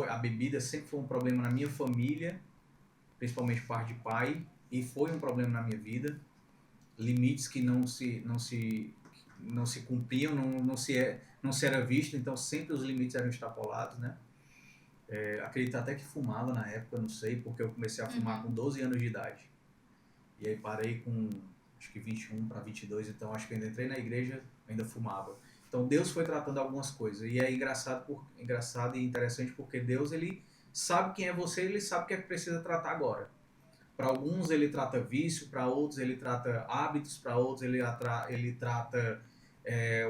[SPEAKER 2] A bebida sempre foi um problema na minha família, principalmente por parte de pai, e foi um problema na minha vida. Limites que não se cumpriam, não se era visto, então sempre os limites eram extrapolados, né? acredito até que fumava na época, não sei, porque eu comecei a fumar com 12 anos de idade. E aí parei com, acho que 21 para 22, então acho que ainda entrei na igreja, ainda fumava. Então Deus foi tratando algumas coisas. E é engraçado e interessante porque Deus, ele sabe quem é você, ele sabe o que é que precisa tratar agora. Para alguns ele trata vício, para outros ele trata hábitos, para outros ele trata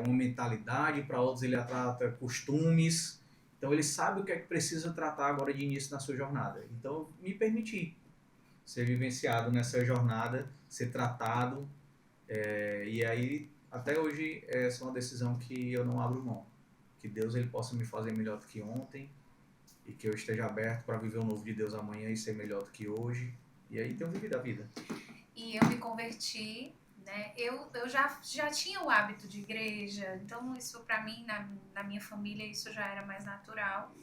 [SPEAKER 2] uma mentalidade, para outros ele trata costumes. Então ele sabe o que é que precisa tratar agora de início na sua jornada. Então me permiti ser vivenciado nessa jornada, ser tratado, e aí até hoje essa é uma decisão que eu não abro mão. Que Deus ele possa me fazer melhor do que ontem e que eu esteja aberto para viver o novo de Deus amanhã e ser melhor do que hoje. E aí tenho vivido a vida.
[SPEAKER 3] E eu me converti, né? Eu já tinha o hábito de igreja, então isso para mim, na minha família, isso já era mais natural.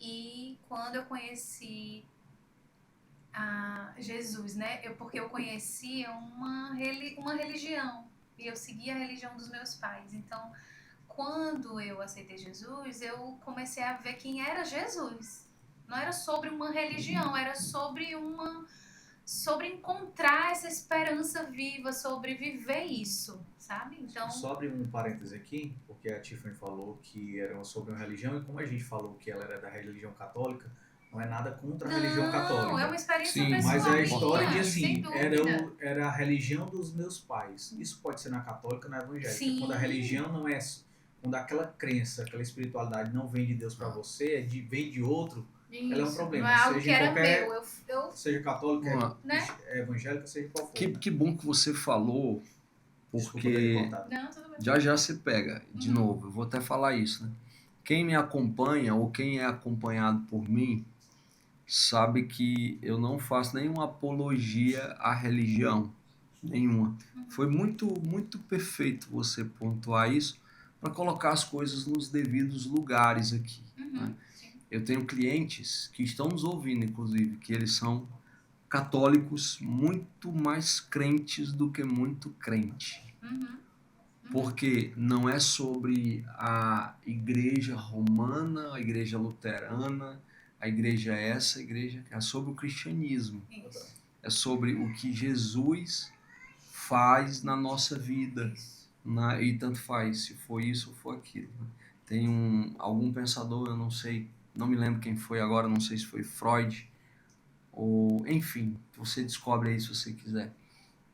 [SPEAKER 3] E quando eu conheci a Jesus, né? Porque eu conhecia uma religião e eu seguia a religião dos meus pais. Então, quando eu aceitei Jesus, eu comecei a ver quem era Jesus. Não era sobre uma religião, era sobre encontrar essa esperança viva, sobre viver isso, sabe? Então,
[SPEAKER 2] só abrir um parêntese aqui, porque a Tiffany falou que era sobre uma religião, e como a gente falou que ela era da religião católica, não é nada contra a religião católica.
[SPEAKER 3] Não, é uma experiência pessoal.
[SPEAKER 2] Mas é a história
[SPEAKER 3] minha,
[SPEAKER 2] de assim, era a religião dos meus pais. Isso pode ser na católica ou na evangélica.
[SPEAKER 3] Sim.
[SPEAKER 2] Quando a religião não é, quando aquela crença, aquela espiritualidade não vem de Deus para você, vem de outro,
[SPEAKER 3] isso.
[SPEAKER 2] ela é um problema.
[SPEAKER 3] Não é algo
[SPEAKER 2] seja
[SPEAKER 3] que era
[SPEAKER 2] qualquer,
[SPEAKER 3] meu.
[SPEAKER 2] seja católica,
[SPEAKER 3] né?
[SPEAKER 2] evangélica, seja qual for.
[SPEAKER 1] Que bom que você falou, porque
[SPEAKER 3] Não,
[SPEAKER 1] já se pega de novo. Eu vou até falar isso, né? Quem me acompanha ou quem é acompanhado por mim sabe que eu não faço nenhuma apologia à religião, nenhuma. Foi muito perfeito você pontuar isso para colocar as coisas nos devidos lugares aqui. Né? Eu tenho clientes que estão nos ouvindo, inclusive, que eles são católicos muito mais crentes do que muito crente. Porque não é sobre a igreja romana, a igreja luterana, a igreja essa, a igreja é sobre o cristianismo.
[SPEAKER 3] Isso.
[SPEAKER 1] É sobre o que Jesus faz na nossa vida. E tanto faz se foi isso ou foi aquilo. Tem algum pensador, eu não sei, não me lembro quem foi agora, não sei se foi Freud, ou enfim, você descobre aí se você quiser.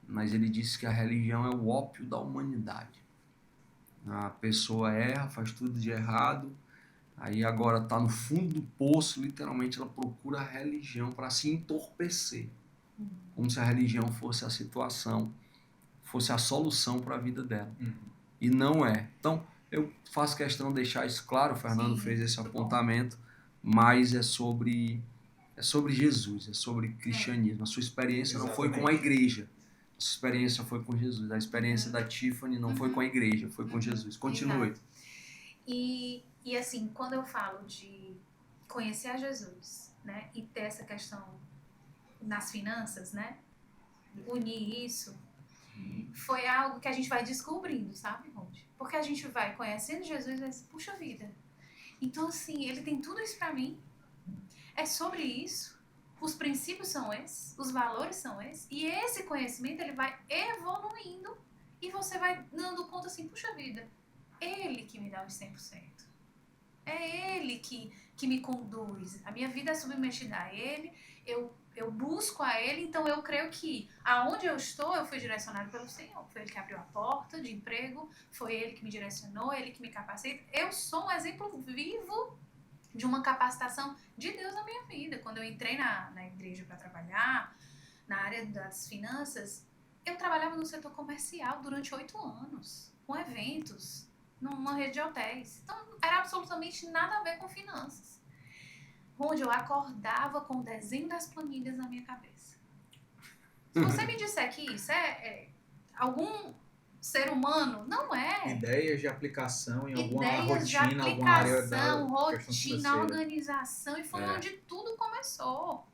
[SPEAKER 1] Mas ele disse que a religião é o ópio da humanidade. A pessoa erra, faz tudo de errado, aí agora está no fundo do poço, literalmente ela procura a religião para se entorpecer. Como se a religião fosse a situação, fosse a solução para a vida dela. E não é. Então, eu faço questão de deixar isso claro, o Fernando fez esse apontamento, mas é sobre Jesus, é sobre cristianismo. A sua experiência não foi com a igreja, a sua experiência foi com Jesus. A experiência da Tiffany não foi com a igreja, foi com Jesus. Continue.
[SPEAKER 3] E assim, quando eu falo de conhecer a Jesus, né, e ter essa questão nas finanças, né, unir isso, foi algo que a gente vai descobrindo, sabe, Ronde? Porque a gente vai conhecendo Jesus e vai dizer, puxa vida, então assim, ele tem tudo isso pra mim, é sobre isso, os princípios são esses, os valores são esses, e esse conhecimento ele vai evoluindo e você vai dando conta assim, puxa vida, ele que me dá os 100%. É ele que me conduz. A minha vida é submetida a ele, eu busco a ele, então eu creio que aonde eu estou, eu fui direcionado pelo Senhor. Foi ele que abriu a porta de emprego, foi ele que me direcionou, ele que me capacita. Eu sou um exemplo vivo de uma capacitação de Deus na minha vida. Quando eu entrei na igreja para trabalhar, na área das finanças, eu trabalhava no setor comercial durante 8 anos, com eventos, numa rede de hotéis. Então, era absolutamente nada a ver com finanças. Onde eu acordava com o desenho das planilhas na minha cabeça. Se você me disser que isso é algum ser humano, não é.
[SPEAKER 2] Ideias de aplicação em alguma rotina, alguma área da
[SPEAKER 3] rotina, organização, e foi onde tudo começou.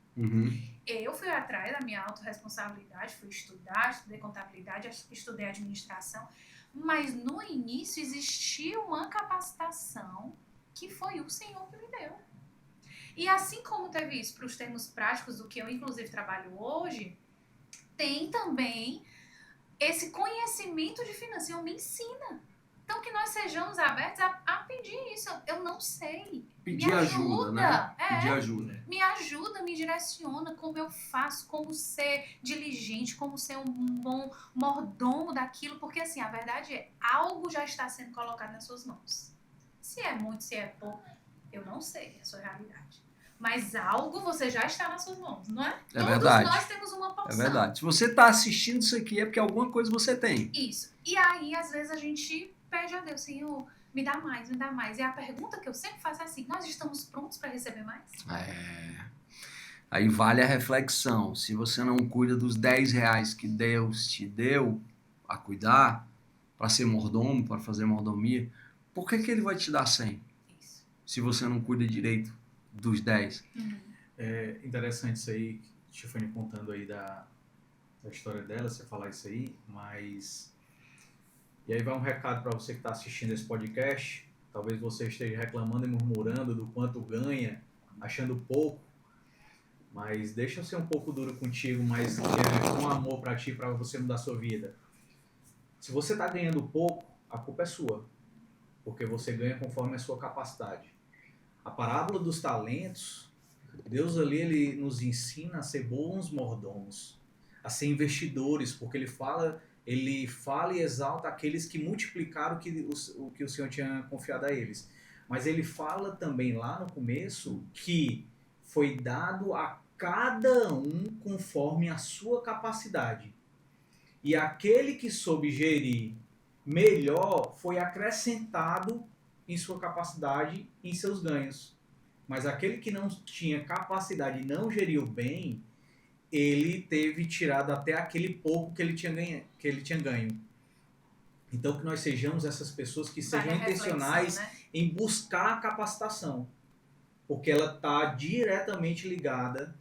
[SPEAKER 3] Eu fui atrás da minha autorresponsabilidade, fui estudar, estudei contabilidade, estudei administração, mas no início existia uma capacitação que foi o Senhor que me deu. E assim como teve isso para os termos práticos do que eu, inclusive, trabalho hoje, tem também esse conhecimento de finanças. Eu me ensina. Então, que nós sejamos abertos a pedir isso. Eu não sei.
[SPEAKER 1] Pedir ajuda, né? Pedir ajuda.
[SPEAKER 3] Me ajuda, me direciona como eu faço, como ser diligente, como ser um bom mordomo daquilo. Porque, assim, a verdade é, algo já está sendo colocado nas suas mãos. Se é muito, se é pouco, eu não sei a sua realidade. Mas algo você já está nas suas mãos, não é?
[SPEAKER 1] É verdade.
[SPEAKER 3] Todos nós temos uma porção.
[SPEAKER 1] É verdade. Se você está assistindo isso aqui é porque alguma coisa você tem.
[SPEAKER 3] Isso. E aí, às vezes, a gente pede a Deus, Senhor, me dá mais, me dá mais. E a pergunta que eu sempre faço é assim, nós estamos prontos para receber mais?
[SPEAKER 1] Aí vale a reflexão. Se você não cuida dos 10 reais que Deus te deu a cuidar, para ser mordomo, para fazer mordomia, por que ele vai te dar 100?
[SPEAKER 3] Isso.
[SPEAKER 1] Se você não cuida direito dos 10.
[SPEAKER 2] É interessante isso aí, Tiffany contando aí da história dela, você falar isso aí, mas... E aí vai um recado para você que está assistindo esse podcast. Talvez você esteja reclamando e murmurando do quanto ganha, achando pouco, mas deixa eu ser um pouco duro contigo, mas com amor para ti, para você mudar a sua vida. Se você está ganhando pouco, a culpa é sua, porque você ganha conforme a sua capacidade. A parábola dos talentos, Deus ali ele nos ensina a ser bons mordomos, a ser investidores, porque ele fala e exalta aqueles que multiplicaram o que o Senhor tinha confiado a eles. Mas ele fala também lá no começo que foi dado a cada um conforme a sua capacidade. E aquele que soube gerir melhor foi acrescentado em sua capacidade, em seus ganhos. Mas aquele que não tinha capacidade e não geriu bem, ele teve tirado até aquele pouco que ele tinha ganho. Então, que nós sejamos essas pessoas que sejam intencionais, né, em buscar a capacitação. Porque ela está diretamente ligada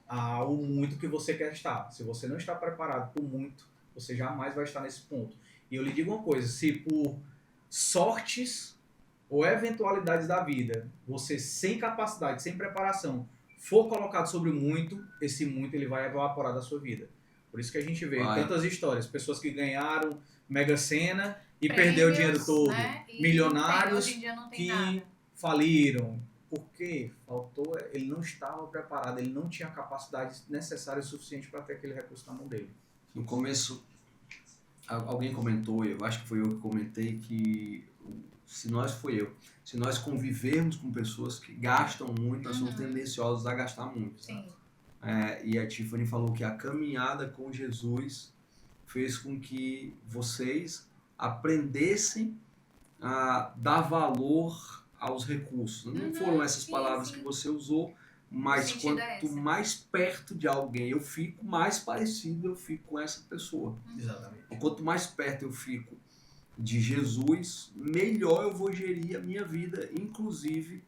[SPEAKER 2] ao muito que você quer estar. Se você não está preparado para o muito, você jamais vai estar nesse ponto. E eu lhe digo uma coisa, se por sortes ou eventualidades da vida, você sem capacidade, sem preparação, for colocado sobre muito, esse muito ele vai evaporar da sua vida. Por isso que a gente vê tantas histórias, pessoas que ganharam Mega Sena e perdeu o dinheiro todo, né? Milionários que faliram. Porque faltou, ele não estava preparado, ele não tinha a capacidade necessária e suficiente para ter aquele recurso na mão dele.
[SPEAKER 1] No começo, alguém comentou, eu acho que foi eu que comentei, que se nós convivermos com pessoas que gastam muito, nós somos tendenciosos a gastar muito.
[SPEAKER 3] Sim.
[SPEAKER 1] E a Tiffany falou que a caminhada com Jesus fez com que vocês aprendessem a dar valor aos recursos. Não foram essas palavras que você usou, mas quanto mais perto de alguém eu fico, mais parecido eu fico com essa pessoa.
[SPEAKER 2] Exatamente.
[SPEAKER 1] Quanto mais perto eu fico de Jesus, melhor eu vou gerir a minha vida, inclusive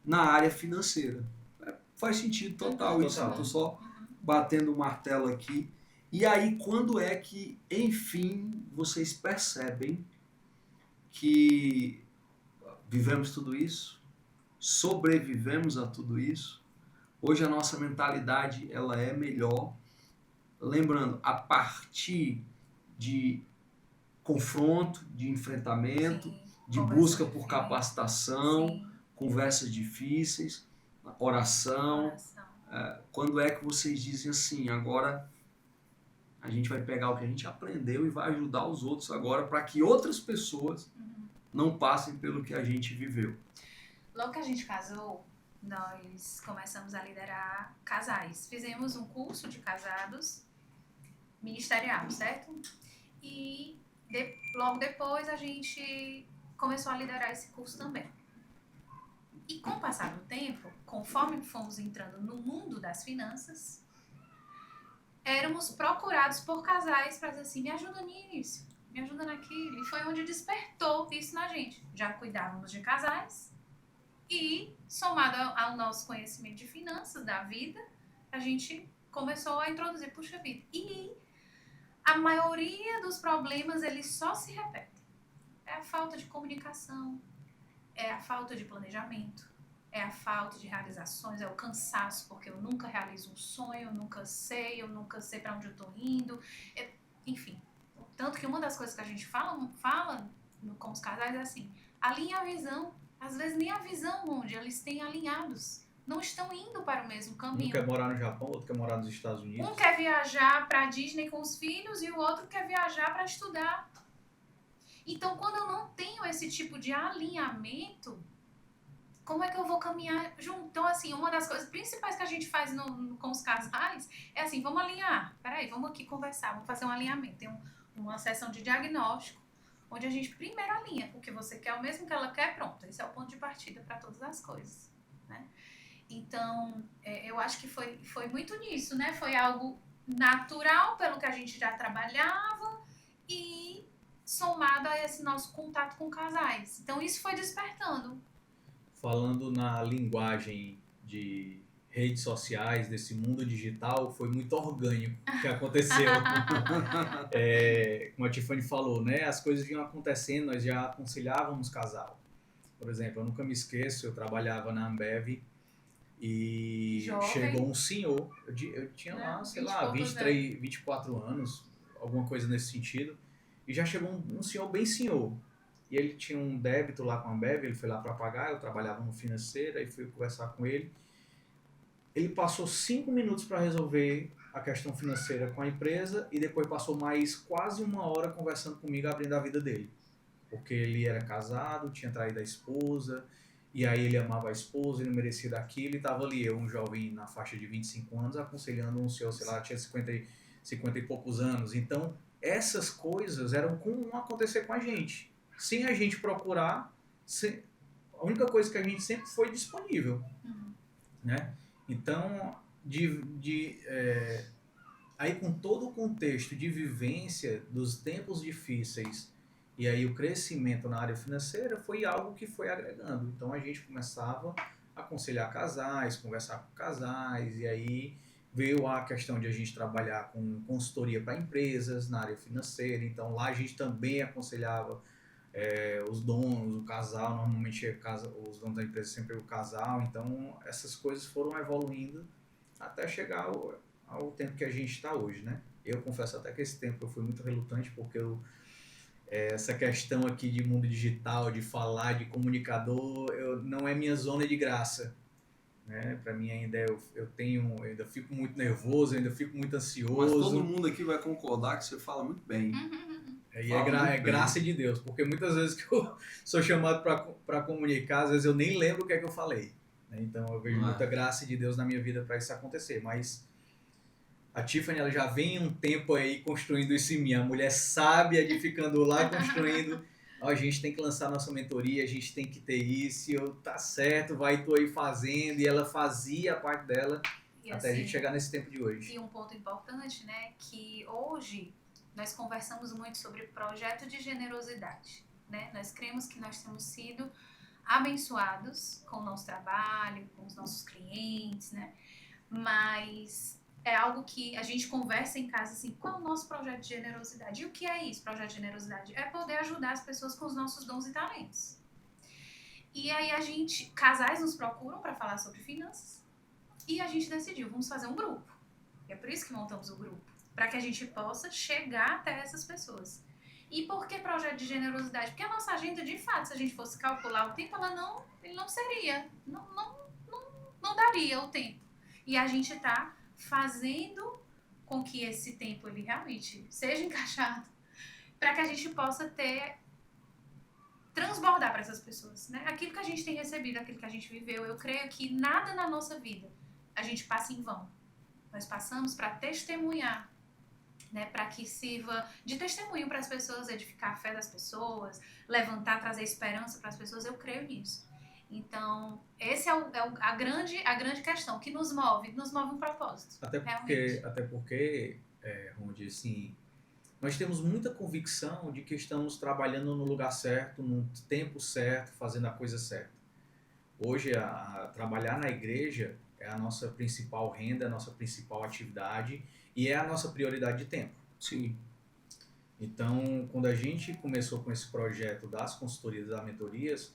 [SPEAKER 1] na área financeira. Faz sentido total isso. Eu estou só batendo o martelo aqui. E aí, quando é que, enfim, vocês percebem que vivemos tudo isso, sobrevivemos a tudo isso? Hoje a nossa mentalidade ela é melhor. Lembrando, a partir de confronto, de enfrentamento, de busca por capacitação, conversas difíceis, oração. Quando é que vocês dizem assim, agora a gente vai pegar o que a gente aprendeu e vai ajudar os outros agora para que outras pessoas não passem pelo que a gente viveu?
[SPEAKER 3] Logo que a gente casou, nós começamos a liderar casais. Fizemos um curso de casados ministerial, certo? E logo depois a gente começou a liderar esse curso também. E com o passar do tempo, conforme fomos entrando no mundo das finanças, éramos procurados por casais para dizer assim, me ajuda nisso, me ajuda naquilo. E foi onde despertou isso na gente. Já cuidávamos de casais e, somado ao nosso conhecimento de finanças, da vida, a gente começou a introduzir, puxa vida. E a maioria dos problemas, eles só se repetem. É a falta de comunicação, é a falta de planejamento, é a falta de realizações, é o cansaço, porque eu nunca realizo um sonho, eu nunca sei para onde eu tô indo, enfim. Tanto que uma das coisas que a gente fala com os casais é assim, alinha a visão. Às vezes nem a visão onde eles têm alinhados. Não estão indo para o mesmo caminho.
[SPEAKER 2] Um quer morar no Japão, outro quer morar nos Estados Unidos.
[SPEAKER 3] Um quer viajar para a Disney com os filhos e o outro quer viajar para estudar. Então, quando eu não tenho esse tipo de alinhamento, como é que eu vou caminhar junto? Então, assim, uma das coisas principais que a gente faz com os casais é assim, vamos alinhar. Peraí, vamos aqui conversar, vamos fazer um alinhamento. Tem uma sessão de diagnóstico, onde a gente primeiro alinha o que você quer, o mesmo que ela quer, pronto. Esse é o ponto de partida para todas as coisas, né? Então, eu acho que foi muito nisso, né? Foi algo natural pelo que a gente já trabalhava e somado a esse nosso contato com casais. Então, isso foi despertando.
[SPEAKER 2] Falando na linguagem de redes sociais, desse mundo digital, foi muito orgânico o que aconteceu. Como a Tiffany falou, né? As coisas vinham acontecendo, nós já aconselhávamos casal. Por exemplo, eu nunca me esqueço, eu trabalhava na Ambev e
[SPEAKER 3] Jovem.
[SPEAKER 2] chegou um senhor, eu tinha lá, sei lá, 23, 24 anos, alguma coisa nesse sentido, e já chegou um senhor bem senhor. E ele tinha um débito lá com a Ambev, ele foi lá para pagar, eu trabalhava no financeiro, aí fui conversar com ele. Ele passou 5 minutos para resolver a questão financeira com a empresa e depois passou mais quase 1 hora conversando comigo, abrindo a vida dele. Porque ele era casado, tinha traído a esposa, e aí ele amava a esposa, ele não merecia daquilo, e estava ali eu, um jovem na faixa de 25 anos, aconselhando um senhor, sei lá, tinha 50 e poucos anos. Então, essas coisas eram comum acontecer com a gente. Sem a gente procurar, a única coisa que a gente sempre foi disponível, né? Então, aí com todo o contexto de vivência dos tempos difíceis e aí o crescimento na área financeira foi algo que foi agregando. Então a gente começava a aconselhar casais, conversar com casais, e aí veio a questão de a gente trabalhar com consultoria para empresas na área financeira. Então lá a gente também aconselhava os donos, o casal, normalmente os donos da empresa sempre o casal. Então essas coisas foram evoluindo até chegar ao tempo que a gente está hoje, né? Eu confesso até que esse tempo eu fui muito relutante, porque essa questão aqui de mundo digital, de falar, de comunicador, não é minha zona de graça, né? Para mim ainda eu ainda fico muito nervoso, eu ainda fico muito ansioso.
[SPEAKER 1] Mas todo mundo aqui vai concordar que você fala muito bem.
[SPEAKER 2] E é graça de Deus, porque muitas vezes que eu sou chamado para comunicar, às vezes eu nem lembro o que é que eu falei, né? Então eu vejo muita graça de Deus na minha vida para isso acontecer. Mas a Tiffany, ela já vem um tempo aí construindo isso em mim. A mulher sábia de ficando lá construindo. A gente tem que lançar nossa mentoria, a gente tem que ter isso. Tá certo, tô aí fazendo. E ela fazia a parte dela até a gente chegar nesse tempo de hoje.
[SPEAKER 3] E um ponto importante, né, que hoje nós conversamos muito sobre projeto de generosidade, né? Nós cremos que nós temos sido abençoados com o nosso trabalho, com os nossos clientes, né? Mas é algo que a gente conversa em casa assim, qual é o nosso projeto de generosidade? E o que é isso, projeto de generosidade? É poder ajudar as pessoas com os nossos dons e talentos. E aí casais nos procuram para falar sobre finanças e a gente decidiu, vamos fazer um grupo. E é por isso que montamos o grupo, para que a gente possa chegar até essas pessoas. E por que projeto de generosidade? Porque a nossa agenda, de fato, se a gente fosse calcular o tempo, ele não seria, não daria o tempo. E a gente está fazendo com que esse tempo ele realmente seja encaixado para que a gente possa transbordar para essas pessoas, né? Aquilo que a gente tem recebido, aquilo que a gente viveu, eu creio que nada na nossa vida a gente passa em vão. Nós passamos para testemunhar, né? Para que sirva de testemunho para as pessoas, edificar a fé das pessoas, levantar, trazer esperança para as pessoas. Eu creio nisso. Então, esse é a grande questão que nos move um propósito.
[SPEAKER 2] Até porque Ronde, assim, nós temos muita convicção de que estamos trabalhando no lugar certo, no tempo certo, fazendo a coisa certa. Hoje, trabalhar na igreja é a nossa principal renda, a nossa principal atividade e é a nossa prioridade de tempo.
[SPEAKER 1] Sim.
[SPEAKER 2] Então, quando a gente começou com esse projeto das consultorias, das mentorias,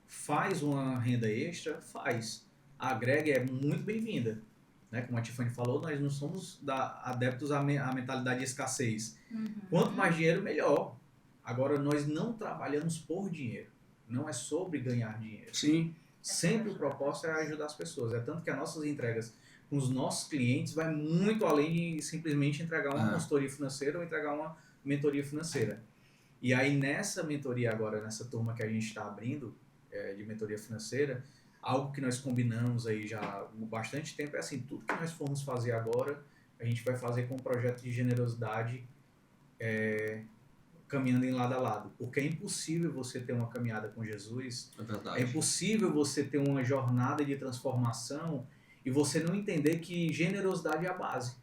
[SPEAKER 2] faz uma renda extra, faz. A agrega é muito bem-vinda. Né? Como a Tiffany falou, nós não somos adeptos à mentalidade de escassez. Quanto mais dinheiro, melhor. Agora, nós não trabalhamos por dinheiro. Não é sobre ganhar dinheiro.
[SPEAKER 1] Sim.
[SPEAKER 2] Sempre o propósito é ajudar as pessoas. É tanto que as nossas entregas com os nossos clientes vai muito além de simplesmente entregar uma consultoria financeira ou entregar uma mentoria financeira. E aí, nessa mentoria agora, nessa turma que a gente está abrindo, de mentoria financeira, algo que nós combinamos aí já há bastante tempo é assim, tudo que nós formos fazer agora, a gente vai fazer com um projeto de generosidade caminhando em lado a lado. Porque é impossível você ter uma caminhada com Jesus, é impossível você ter uma jornada de transformação e você não entender que generosidade é a base.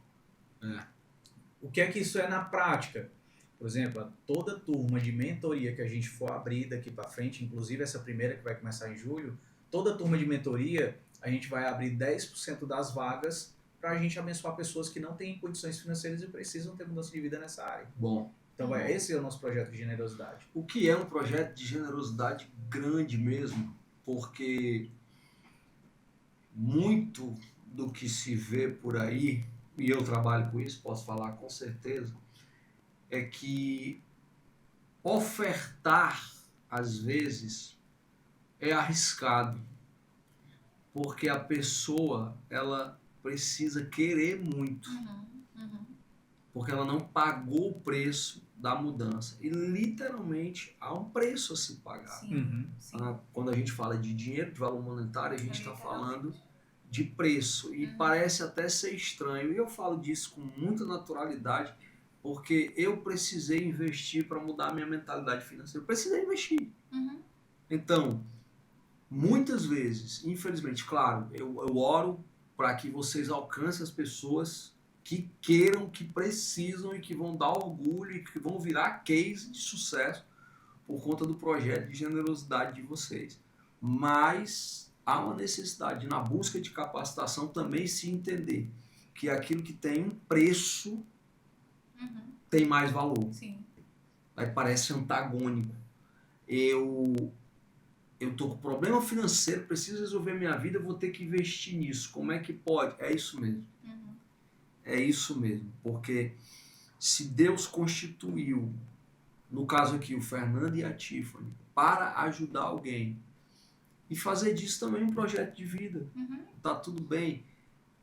[SPEAKER 2] O que é que isso é na prática? Por exemplo, toda turma de mentoria que a gente for abrir daqui para frente, inclusive essa primeira que vai começar em julho, toda turma de mentoria, a gente vai abrir 10% das vagas para a gente abençoar pessoas que não têm condições financeiras e precisam ter mudança de vida nessa área.
[SPEAKER 1] Bom.
[SPEAKER 2] Então, esse é o nosso projeto de generosidade.
[SPEAKER 1] O que é um projeto de generosidade grande mesmo, porque muito do que se vê por aí, e eu trabalho com isso, posso falar com certeza, é que ofertar, às vezes, é arriscado, porque a pessoa, ela precisa querer muito, porque ela não pagou o preço da mudança. E, literalmente, há um preço a se pagar.
[SPEAKER 3] Sim.
[SPEAKER 1] Quando a gente fala de dinheiro, de valor monetário, a gente está falando de preço. E parece até ser estranho. E eu falo disso com muita naturalidade, porque eu precisei investir para mudar a minha mentalidade financeira. Eu precisei investir. Então, muitas vezes, infelizmente, claro, eu oro para que vocês alcancem as pessoas que queiram, que precisam e que vão dar orgulho e que vão virar case de sucesso por conta do projeto de generosidade de vocês. Mas há uma necessidade, na busca de capacitação, também se entender que aquilo que tem um preço tem mais valor.
[SPEAKER 3] Sim.
[SPEAKER 1] Aí parece antagônico. Eu tô com problema financeiro, preciso resolver minha vida, eu vou ter que investir nisso. Como é que pode? É isso mesmo. É isso mesmo. Porque se Deus constituiu, no caso aqui, o Fernando e a Tiffany, para ajudar alguém e fazer disso também um projeto de vida, tá tudo bem.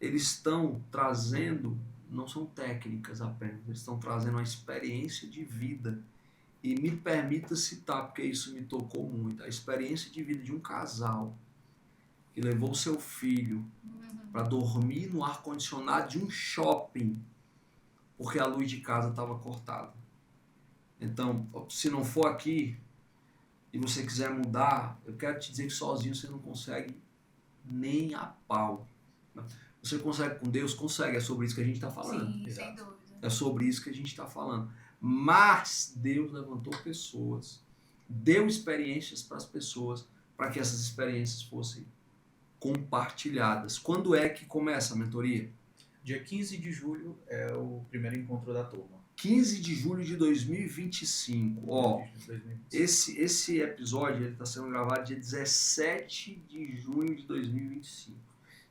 [SPEAKER 1] Eles estão trazendo, não são técnicas apenas, eles estão trazendo uma experiência de vida. E me permita citar, porque isso me tocou muito, a experiência de vida de um casal que levou o seu filho para dormir no ar-condicionado de um shopping, porque a luz de casa estava cortada. Então, se não for aqui e você quiser mudar, eu quero te dizer que sozinho você não consegue nem a pau. Você consegue com Deus? Consegue, é sobre isso que a gente está falando.
[SPEAKER 3] Sim, sem dúvida.
[SPEAKER 1] É sobre isso que a gente está falando. Mas Deus levantou pessoas, deu experiências para as pessoas, para que essas experiências fossem compartilhadas. Quando é que começa a mentoria?
[SPEAKER 2] Dia 15 de julho é o primeiro encontro da turma.
[SPEAKER 1] 15 de julho de 2025. Ó, esse episódio está sendo gravado dia 17 de junho de 2025.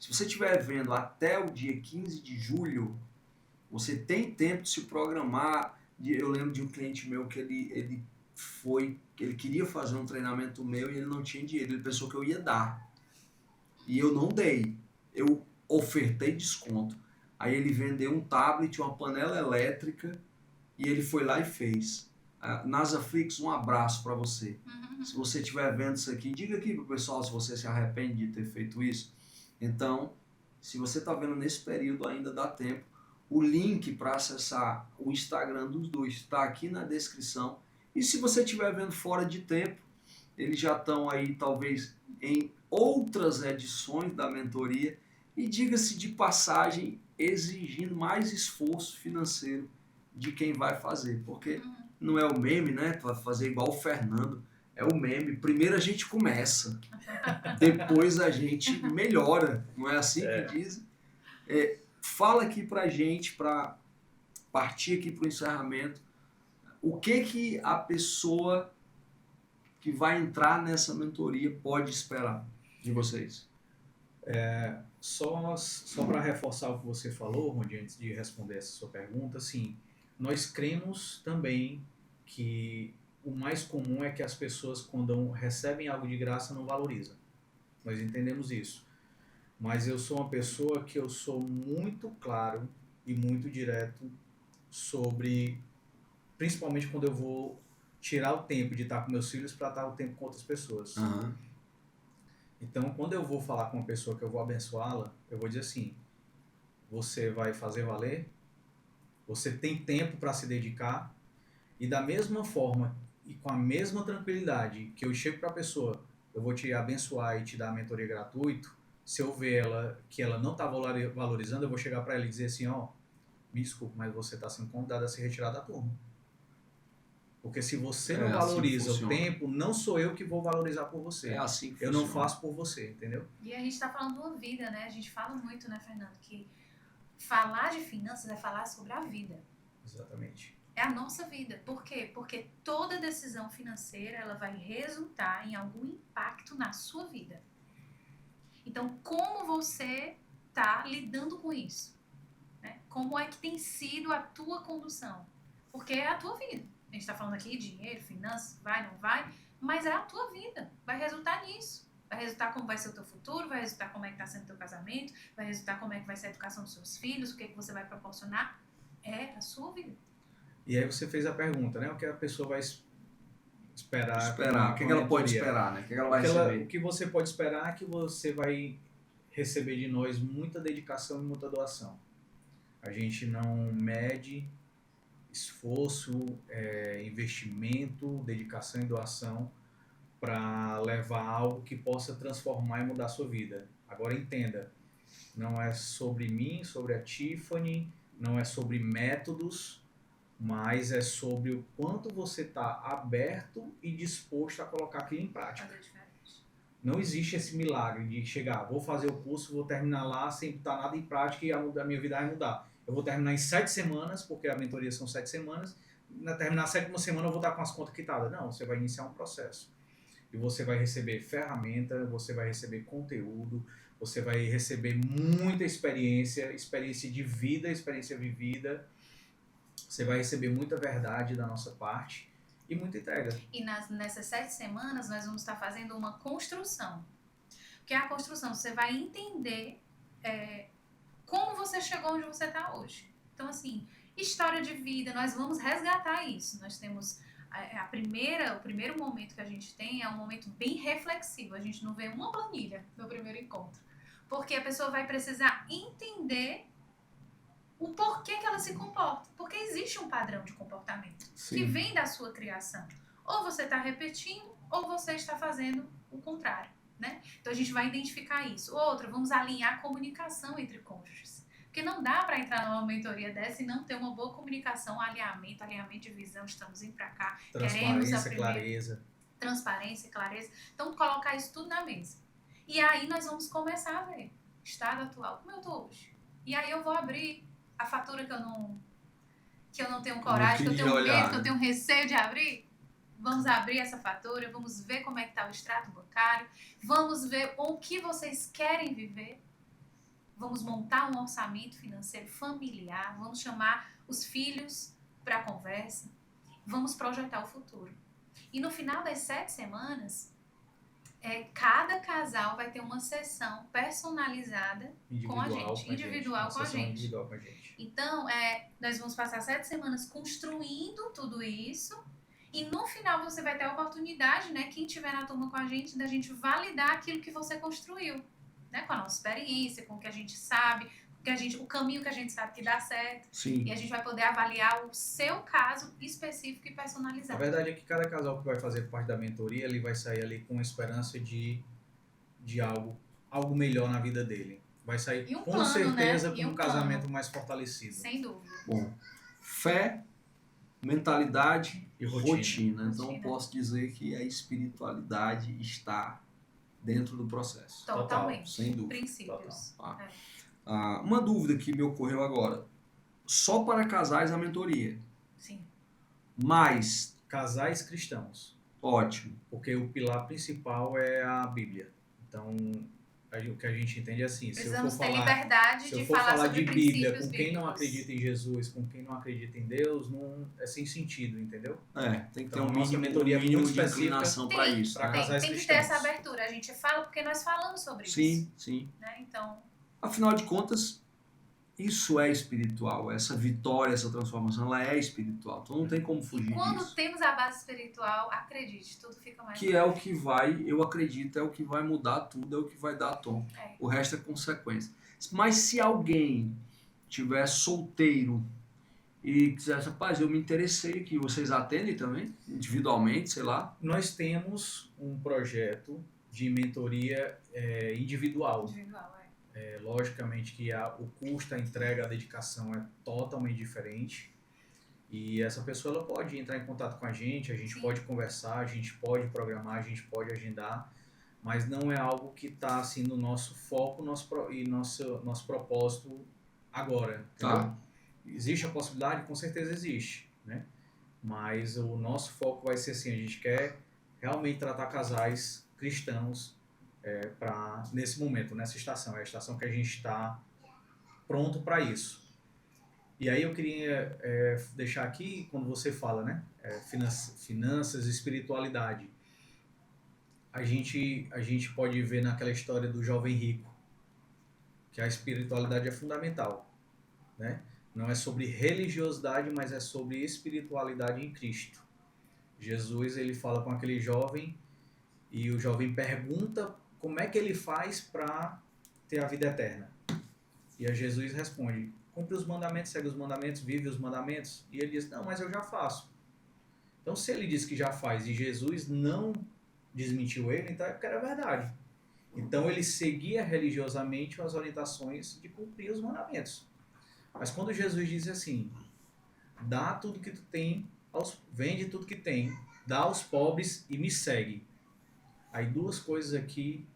[SPEAKER 1] Se você estiver vendo até o dia 15 de julho, você tem tempo de se programar. Eu lembro de um cliente meu que ele queria fazer um treinamento meu e ele não tinha dinheiro. Ele pensou que eu ia dar. E eu não dei. Eu ofertei desconto. Aí ele vendeu um tablet, uma panela elétrica e ele foi lá e fez. Nasaflix, um abraço para você. Se você estiver vendo isso aqui, diga aqui pro pessoal se você se arrepende de ter feito isso. Então, se você está vendo nesse período, ainda dá tempo. O link para acessar o Instagram dos dois está aqui na descrição. E se você estiver vendo fora de tempo, eles já estão aí talvez em outras edições da mentoria. E diga-se de passagem, exigindo mais esforço financeiro de quem vai fazer. Porque não é o meme, né? Para fazer igual o Fernando. É o meme. Primeiro a gente começa, depois a gente melhora. Não é assim que dizem? Fala aqui pra gente, para partir aqui pro encerramento, o que a pessoa que vai entrar nessa mentoria pode esperar de vocês?
[SPEAKER 2] Só para reforçar o que você falou, Rondi, antes de responder essa sua pergunta, assim, nós cremos também que o mais comum é que as pessoas, quando recebem algo de graça, não valorizam. Nós entendemos isso. Mas eu sou uma pessoa que eu sou muito claro e muito direto sobre, principalmente quando eu vou tirar o tempo de estar com meus filhos para estar o tempo com outras pessoas.
[SPEAKER 1] Uhum.
[SPEAKER 2] Então, quando eu vou falar com uma pessoa que eu vou abençoá-la, eu vou dizer assim: você vai fazer valer, você tem tempo para se dedicar, e da mesma forma e com a mesma tranquilidade que eu chego para a pessoa, eu vou te abençoar e te dar a mentoria gratuito. Se eu ver que ela não está valorizando, eu vou chegar para ela e dizer assim: ó, me desculpe, mas você está sendo convidado a se retirar da turma. Porque se você não valoriza
[SPEAKER 1] assim
[SPEAKER 2] o tempo, não sou eu que vou valorizar por você.
[SPEAKER 1] É assim que
[SPEAKER 2] eu
[SPEAKER 1] funciona.
[SPEAKER 2] não faço por você, entendeu?
[SPEAKER 3] E a gente está falando de uma vida, né? A gente fala muito, né, Fernando, que falar de finanças é falar sobre a vida.
[SPEAKER 2] Exatamente.
[SPEAKER 3] É a nossa vida. Por quê? Porque toda decisão financeira ela vai resultar em algum impacto na sua vida. Então, como você está lidando com isso? Né? Como é que tem sido a tua condução? Porque é a tua vida. A gente está falando aqui de dinheiro, finanças, vai, não vai, mas é a tua vida. Vai resultar nisso. Vai resultar como vai ser o teu futuro, vai resultar como é que está sendo o teu casamento, vai resultar como é que vai ser a educação dos seus filhos, o que, é que você vai proporcionar. É a sua vida.
[SPEAKER 2] E aí você fez a pergunta, né? O que a pessoa vai esperar.
[SPEAKER 1] O que ela pode esperar, né? O que ela vai receber?
[SPEAKER 2] O que você pode esperar é que você vai receber de nós muita dedicação e muita doação. A gente não mede esforço, investimento, dedicação e doação para levar algo que possa transformar e mudar a sua vida. Agora entenda, não é sobre mim, sobre a Tiffany, não é sobre métodos, mas é sobre o quanto você está aberto e disposto a colocar aquilo em prática.
[SPEAKER 3] Fazer diferente.
[SPEAKER 2] Não existe esse milagre de chegar, vou fazer o curso, vou terminar lá sem botar nada em prática e a minha vida vai mudar. Eu vou terminar em 7 semanas, porque a mentoria são 7 semanas, na terminar a 7ª semana eu vou estar com as contas quitadas. Não, você vai iniciar um processo. E você vai receber ferramenta, você vai receber conteúdo, você vai receber muita experiência de vida, experiência vivida. Você vai receber muita verdade da nossa parte e muita entrega.
[SPEAKER 3] E nessas 7 semanas nós vamos estar fazendo uma construção. Porque a construção, você vai entender como você chegou onde você está hoje. Então, assim, história de vida, nós vamos resgatar isso. Nós temos o primeiro momento que a gente tem é um momento bem reflexivo. A gente não vê uma planilha no primeiro encontro. Porque a pessoa vai precisar entender o porquê que ela se comporta. Porque existe um padrão de comportamento que vem da sua criação. Ou você está repetindo, ou você está fazendo o contrário. Né? Então a gente vai identificar isso. Outra, vamos alinhar a comunicação entre cônjuges. Porque não dá para entrar numa mentoria dessa e não ter uma boa comunicação, alinhamento de visão, estamos indo para cá, queremos aprender.
[SPEAKER 2] Clareza.
[SPEAKER 3] Transparência, clareza. Então colocar isso tudo na mesa. E aí nós vamos começar a ver estado atual, como eu estou hoje. E aí eu vou abrir a fatura que eu não tenho coragem, que eu tenho medo, que eu tenho receio de abrir. Vamos abrir essa fatura, vamos ver como é que está o extrato bancário, vamos ver o que vocês querem viver, vamos montar um orçamento financeiro familiar, vamos chamar os filhos para a conversa, vamos projetar o futuro. E no final das 7 semanas, cada casal vai ter uma sessão personalizada com a gente, individual com a gente. Então, nós vamos passar 7 semanas construindo tudo isso. E no final você vai ter a oportunidade, né, quem estiver na turma com a gente, da gente validar aquilo que você construiu, né, com a nossa experiência, com o que a gente sabe, o caminho que a gente sabe que dá certo.
[SPEAKER 1] Sim.
[SPEAKER 3] E a gente vai poder avaliar o seu caso específico e personalizado.
[SPEAKER 2] A verdade é que cada casal que vai fazer parte da mentoria, ele vai sair ali com esperança de algo melhor na vida dele. Vai sair com
[SPEAKER 3] plano,
[SPEAKER 2] certeza
[SPEAKER 3] né?
[SPEAKER 2] com um casamento mais fortalecido.
[SPEAKER 3] Sem dúvida.
[SPEAKER 1] Bom, fé, mentalidade e rotina. Então, posso dizer que a espiritualidade está dentro do processo.
[SPEAKER 3] Totalmente.
[SPEAKER 1] Sem dúvida.
[SPEAKER 3] Princípios.
[SPEAKER 1] Uma dúvida que me ocorreu agora. Só para casais a mentoria.
[SPEAKER 3] Sim.
[SPEAKER 1] Mas...
[SPEAKER 2] Casais cristãos.
[SPEAKER 1] Ótimo.
[SPEAKER 2] Porque o pilar principal é a Bíblia. Então, o que a gente entende é assim,
[SPEAKER 3] Precisamos ter liberdade de falar sobre
[SPEAKER 2] de Bíblia
[SPEAKER 3] princípios
[SPEAKER 2] com quem não
[SPEAKER 3] bíblicos.
[SPEAKER 2] acredita em Jesus, com quem não acredita em Deus, não é sem sentido, entendeu?
[SPEAKER 1] Tem que
[SPEAKER 2] Então,
[SPEAKER 1] ter
[SPEAKER 2] a nossa mentoria é
[SPEAKER 1] mínimo
[SPEAKER 2] muito
[SPEAKER 1] de
[SPEAKER 2] específica
[SPEAKER 1] inclinação para isso.
[SPEAKER 2] para
[SPEAKER 1] né?
[SPEAKER 2] casais
[SPEAKER 3] Tem que
[SPEAKER 2] cristãos.
[SPEAKER 3] ter essa abertura. A gente fala porque nós falamos sobre isso.
[SPEAKER 1] Sim.
[SPEAKER 3] Né? Então,
[SPEAKER 1] Afinal de contas, isso é espiritual. Essa vitória, essa transformação, ela é espiritual. Então não tem como fugir
[SPEAKER 3] e quando
[SPEAKER 1] disso.
[SPEAKER 3] temos a base espiritual, acredite, tudo fica mais
[SPEAKER 1] Que é o que vai, eu acredito, é o que vai mudar tudo, é o que vai dar tom.
[SPEAKER 3] É.
[SPEAKER 1] O resto é consequência. Mas se alguém tiver solteiro e quiser, rapaz, eu me interessei aqui, vocês atendem também? Individualmente, sei lá?
[SPEAKER 2] Nós temos um projeto de mentoria individual. Logicamente que o custo, a entrega, a dedicação é totalmente diferente. E essa pessoa ela pode entrar em contato com a gente
[SPEAKER 3] Sim.
[SPEAKER 2] pode conversar, a gente pode programar, a gente pode agendar, mas não é algo que está assim, no nosso foco e nosso propósito agora.
[SPEAKER 1] Tá.
[SPEAKER 2] Existe a possibilidade? Com certeza existe, né? Mas o nosso foco vai ser assim, a gente quer realmente tratar casais cristãos nesse momento, nessa estação. É a estação que a gente está pronto para isso. E aí eu queria deixar aqui, quando você fala, né? Finanças, espiritualidade. A gente pode ver naquela história do jovem rico, que a espiritualidade é fundamental, né? Não é sobre religiosidade, mas é sobre espiritualidade em Cristo. Jesus, ele fala com aquele jovem e o jovem pergunta como é que ele faz para ter a vida eterna. E a Jesus responde, cumpre os mandamentos, segue os mandamentos, vive os mandamentos. E ele diz, não, mas eu já faço. Então, se ele diz que já faz e Jesus não desmentiu ele, então é porque era verdade. Então, ele seguia religiosamente as orientações de cumprir os mandamentos. Mas quando Jesus diz assim, dá tudo que tu tem, vende tudo que tem, dá aos pobres e me segue. Aí duas coisas aqui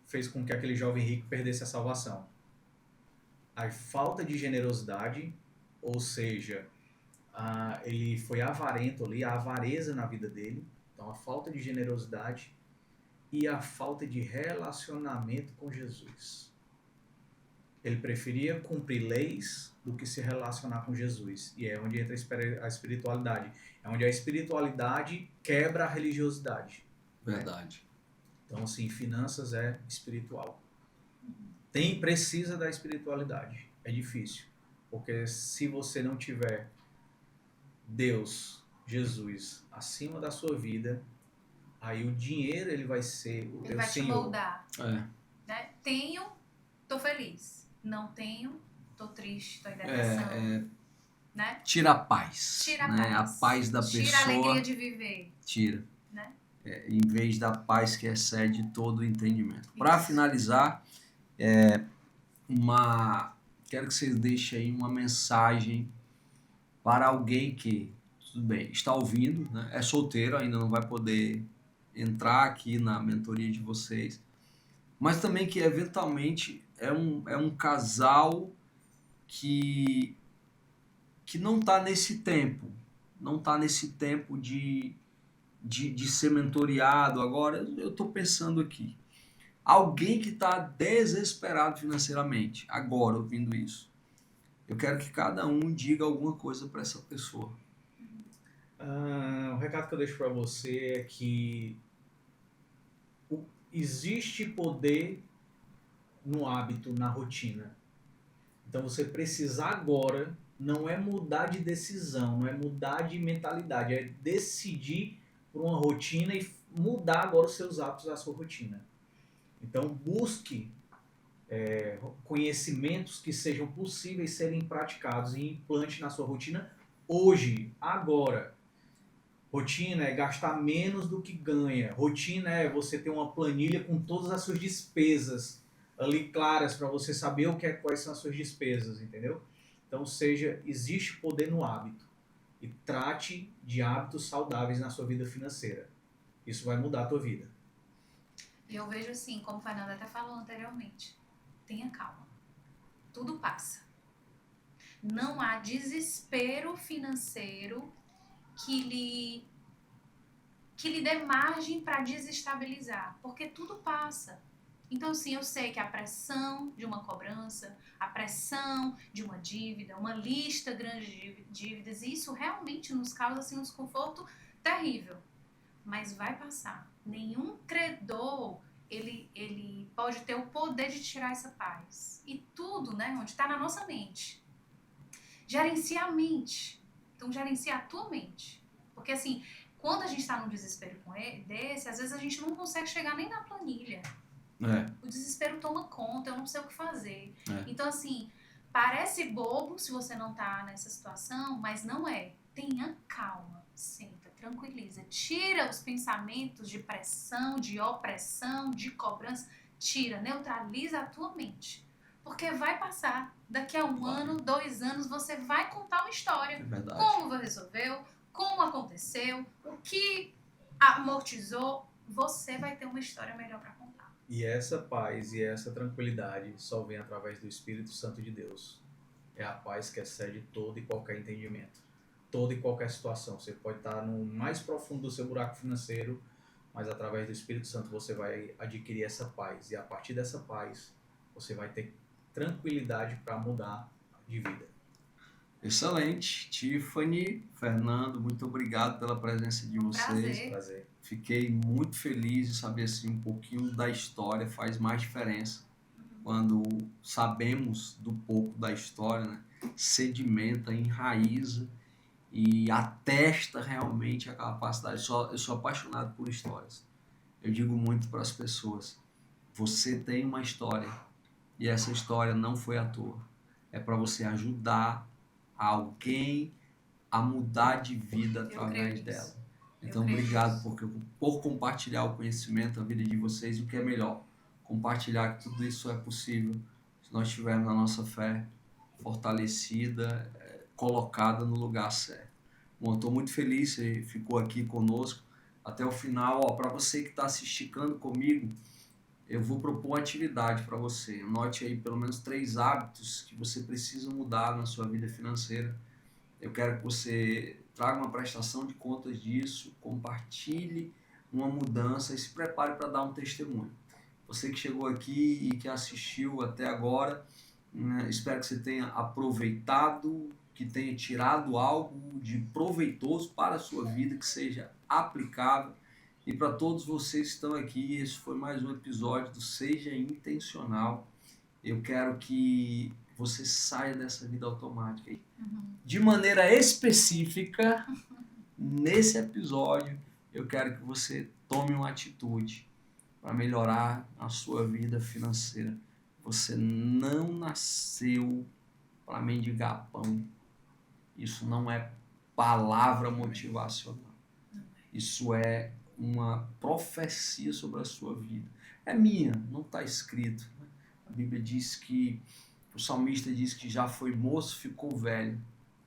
[SPEAKER 2] fez com que aquele jovem rico perdesse a salvação. A falta de generosidade, ou seja, ele foi avarento ali, a avareza na vida dele, então a falta de generosidade e a falta de relacionamento com Jesus. Ele preferia cumprir leis do que se relacionar com Jesus. E é onde entra a espiritualidade. É onde a espiritualidade quebra a religiosidade.
[SPEAKER 1] Verdade.
[SPEAKER 2] Então, assim, finanças é espiritual. Precisa da espiritualidade. É difícil. Porque se você não tiver Deus, Jesus, acima da sua vida, aí o dinheiro ele vai ser o teu senhor.
[SPEAKER 3] Ele vai te moldar.
[SPEAKER 1] É.
[SPEAKER 3] Né? Tenho, tô feliz. Não tenho, tô triste, tô em depressão. Né?
[SPEAKER 1] Tira a paz.
[SPEAKER 3] Tira a
[SPEAKER 1] né?
[SPEAKER 3] paz.
[SPEAKER 1] A paz da pessoa.
[SPEAKER 3] Tira a alegria de viver.
[SPEAKER 1] Tira.
[SPEAKER 3] Né?
[SPEAKER 1] Em vez da paz que excede todo o entendimento. Para finalizar, quero que vocês deixem aí uma mensagem para alguém que, tudo bem, está ouvindo, né? É solteiro, ainda não vai poder entrar aqui na mentoria de vocês, mas também que eventualmente é um casal que não está nesse tempo, de ser mentoriado. Agora, eu estou pensando aqui, alguém que está desesperado financeiramente, agora ouvindo isso, eu quero que cada um diga alguma coisa para essa pessoa.
[SPEAKER 2] O recado que eu deixo para você é que existe poder no hábito, na rotina. Então você precisa agora, não é mudar de decisão, não é mudar de mentalidade, é decidir por uma rotina e mudar agora os seus hábitos, a sua rotina. Então busque conhecimentos que sejam possíveis serem praticados e implante na sua rotina hoje, agora. Rotina é gastar menos do que ganha. Rotina é você ter uma planilha com todas as suas despesas ali claras para você saber quais são as suas despesas, entendeu? Então, existe poder no hábito. E trate de hábitos saudáveis na sua vida financeira. Isso vai mudar a tua vida.
[SPEAKER 3] E eu vejo assim, como o Fernando até falou anteriormente, tenha calma. Tudo passa. Não há desespero financeiro que que lhe dê margem para desestabilizar, porque tudo passa. Então, sim, eu sei que a pressão de uma cobrança, a pressão de uma dívida, uma lista grande de dívidas, isso realmente nos causa assim, um desconforto terrível. Mas vai passar. Nenhum credor, ele pode ter o poder de tirar essa paz. E tudo, né, onde está na nossa mente. Gerencia a mente. Então, gerencia a tua mente. Porque, assim, quando a gente está num desespero desse, às vezes a gente não consegue chegar nem na planilha. O desespero toma conta, eu não sei o que fazer. Então, assim, parece bobo se você não tá nessa situação, mas não é. Tenha calma, senta, tranquiliza. Tira os pensamentos de pressão, de opressão, de cobrança. Tira, neutraliza a tua mente. Porque vai passar. Daqui a um ano, 2 anos, você vai contar uma história.
[SPEAKER 1] É verdade.
[SPEAKER 3] Como resolveu, como aconteceu, o que amortizou. Você vai ter uma história melhor para contar.
[SPEAKER 2] E essa paz e essa tranquilidade só vem através do Espírito Santo de Deus. É a paz que excede todo e qualquer entendimento. Toda e qualquer situação. Você pode estar no mais profundo do seu buraco financeiro, mas através do Espírito Santo você vai adquirir essa paz. E a partir dessa paz, você vai ter tranquilidade para mudar de vida.
[SPEAKER 1] Excelente. Tiffany, Fernando, muito obrigado pela presença de vocês.
[SPEAKER 2] Prazer.
[SPEAKER 1] Fiquei muito feliz de saber assim, um pouquinho da história, faz mais diferença. Quando sabemos do pouco da história, né? Sedimenta, enraiza e atesta realmente a capacidade. Eu sou apaixonado por histórias. Eu digo muito para as pessoas, você tem uma história e essa história não foi à toa. É para você ajudar alguém a mudar de vida através dela. Então, obrigado por compartilhar o conhecimento, a vida de vocês. E o que é melhor, compartilhar que tudo isso é possível se nós tivermos a nossa fé fortalecida, colocada no lugar certo. Bom, estou muito feliz que você ficou aqui conosco até o final. Para você que está se esticando comigo, eu vou propor uma atividade para você. Anote aí pelo menos 3 hábitos que você precisa mudar na sua vida financeira. Eu quero que você traga uma prestação de contas disso, compartilhe uma mudança e se prepare para dar um testemunho. Você que chegou aqui e que assistiu até agora, espero que você tenha aproveitado, que tenha tirado algo de proveitoso para a sua vida, que seja aplicável. E para todos vocês que estão aqui, esse foi mais um episódio do Seja Intencional. Eu quero que você saia dessa vida automática. De maneira específica, nesse episódio, eu quero que você tome uma atitude para melhorar a sua vida financeira. Você não nasceu para mendigar pão. Isso não é palavra motivacional. Isso é uma profecia sobre a sua vida. É minha, não está escrito. A Bíblia diz que, o salmista diz que já foi moço, ficou velho,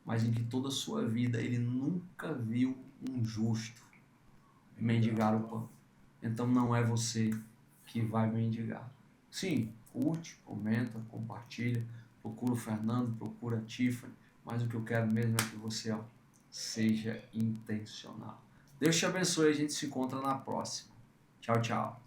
[SPEAKER 1] mas em que toda a sua vida ele nunca viu um justo mendigar o pão. Então não é você que vai mendigar. Sim, curte, comenta, compartilha, procura o Fernando, procura a Tiffany, mas o que eu quero mesmo é que você seja intencional. Deus te abençoe, a gente se encontra na próxima. Tchau, tchau.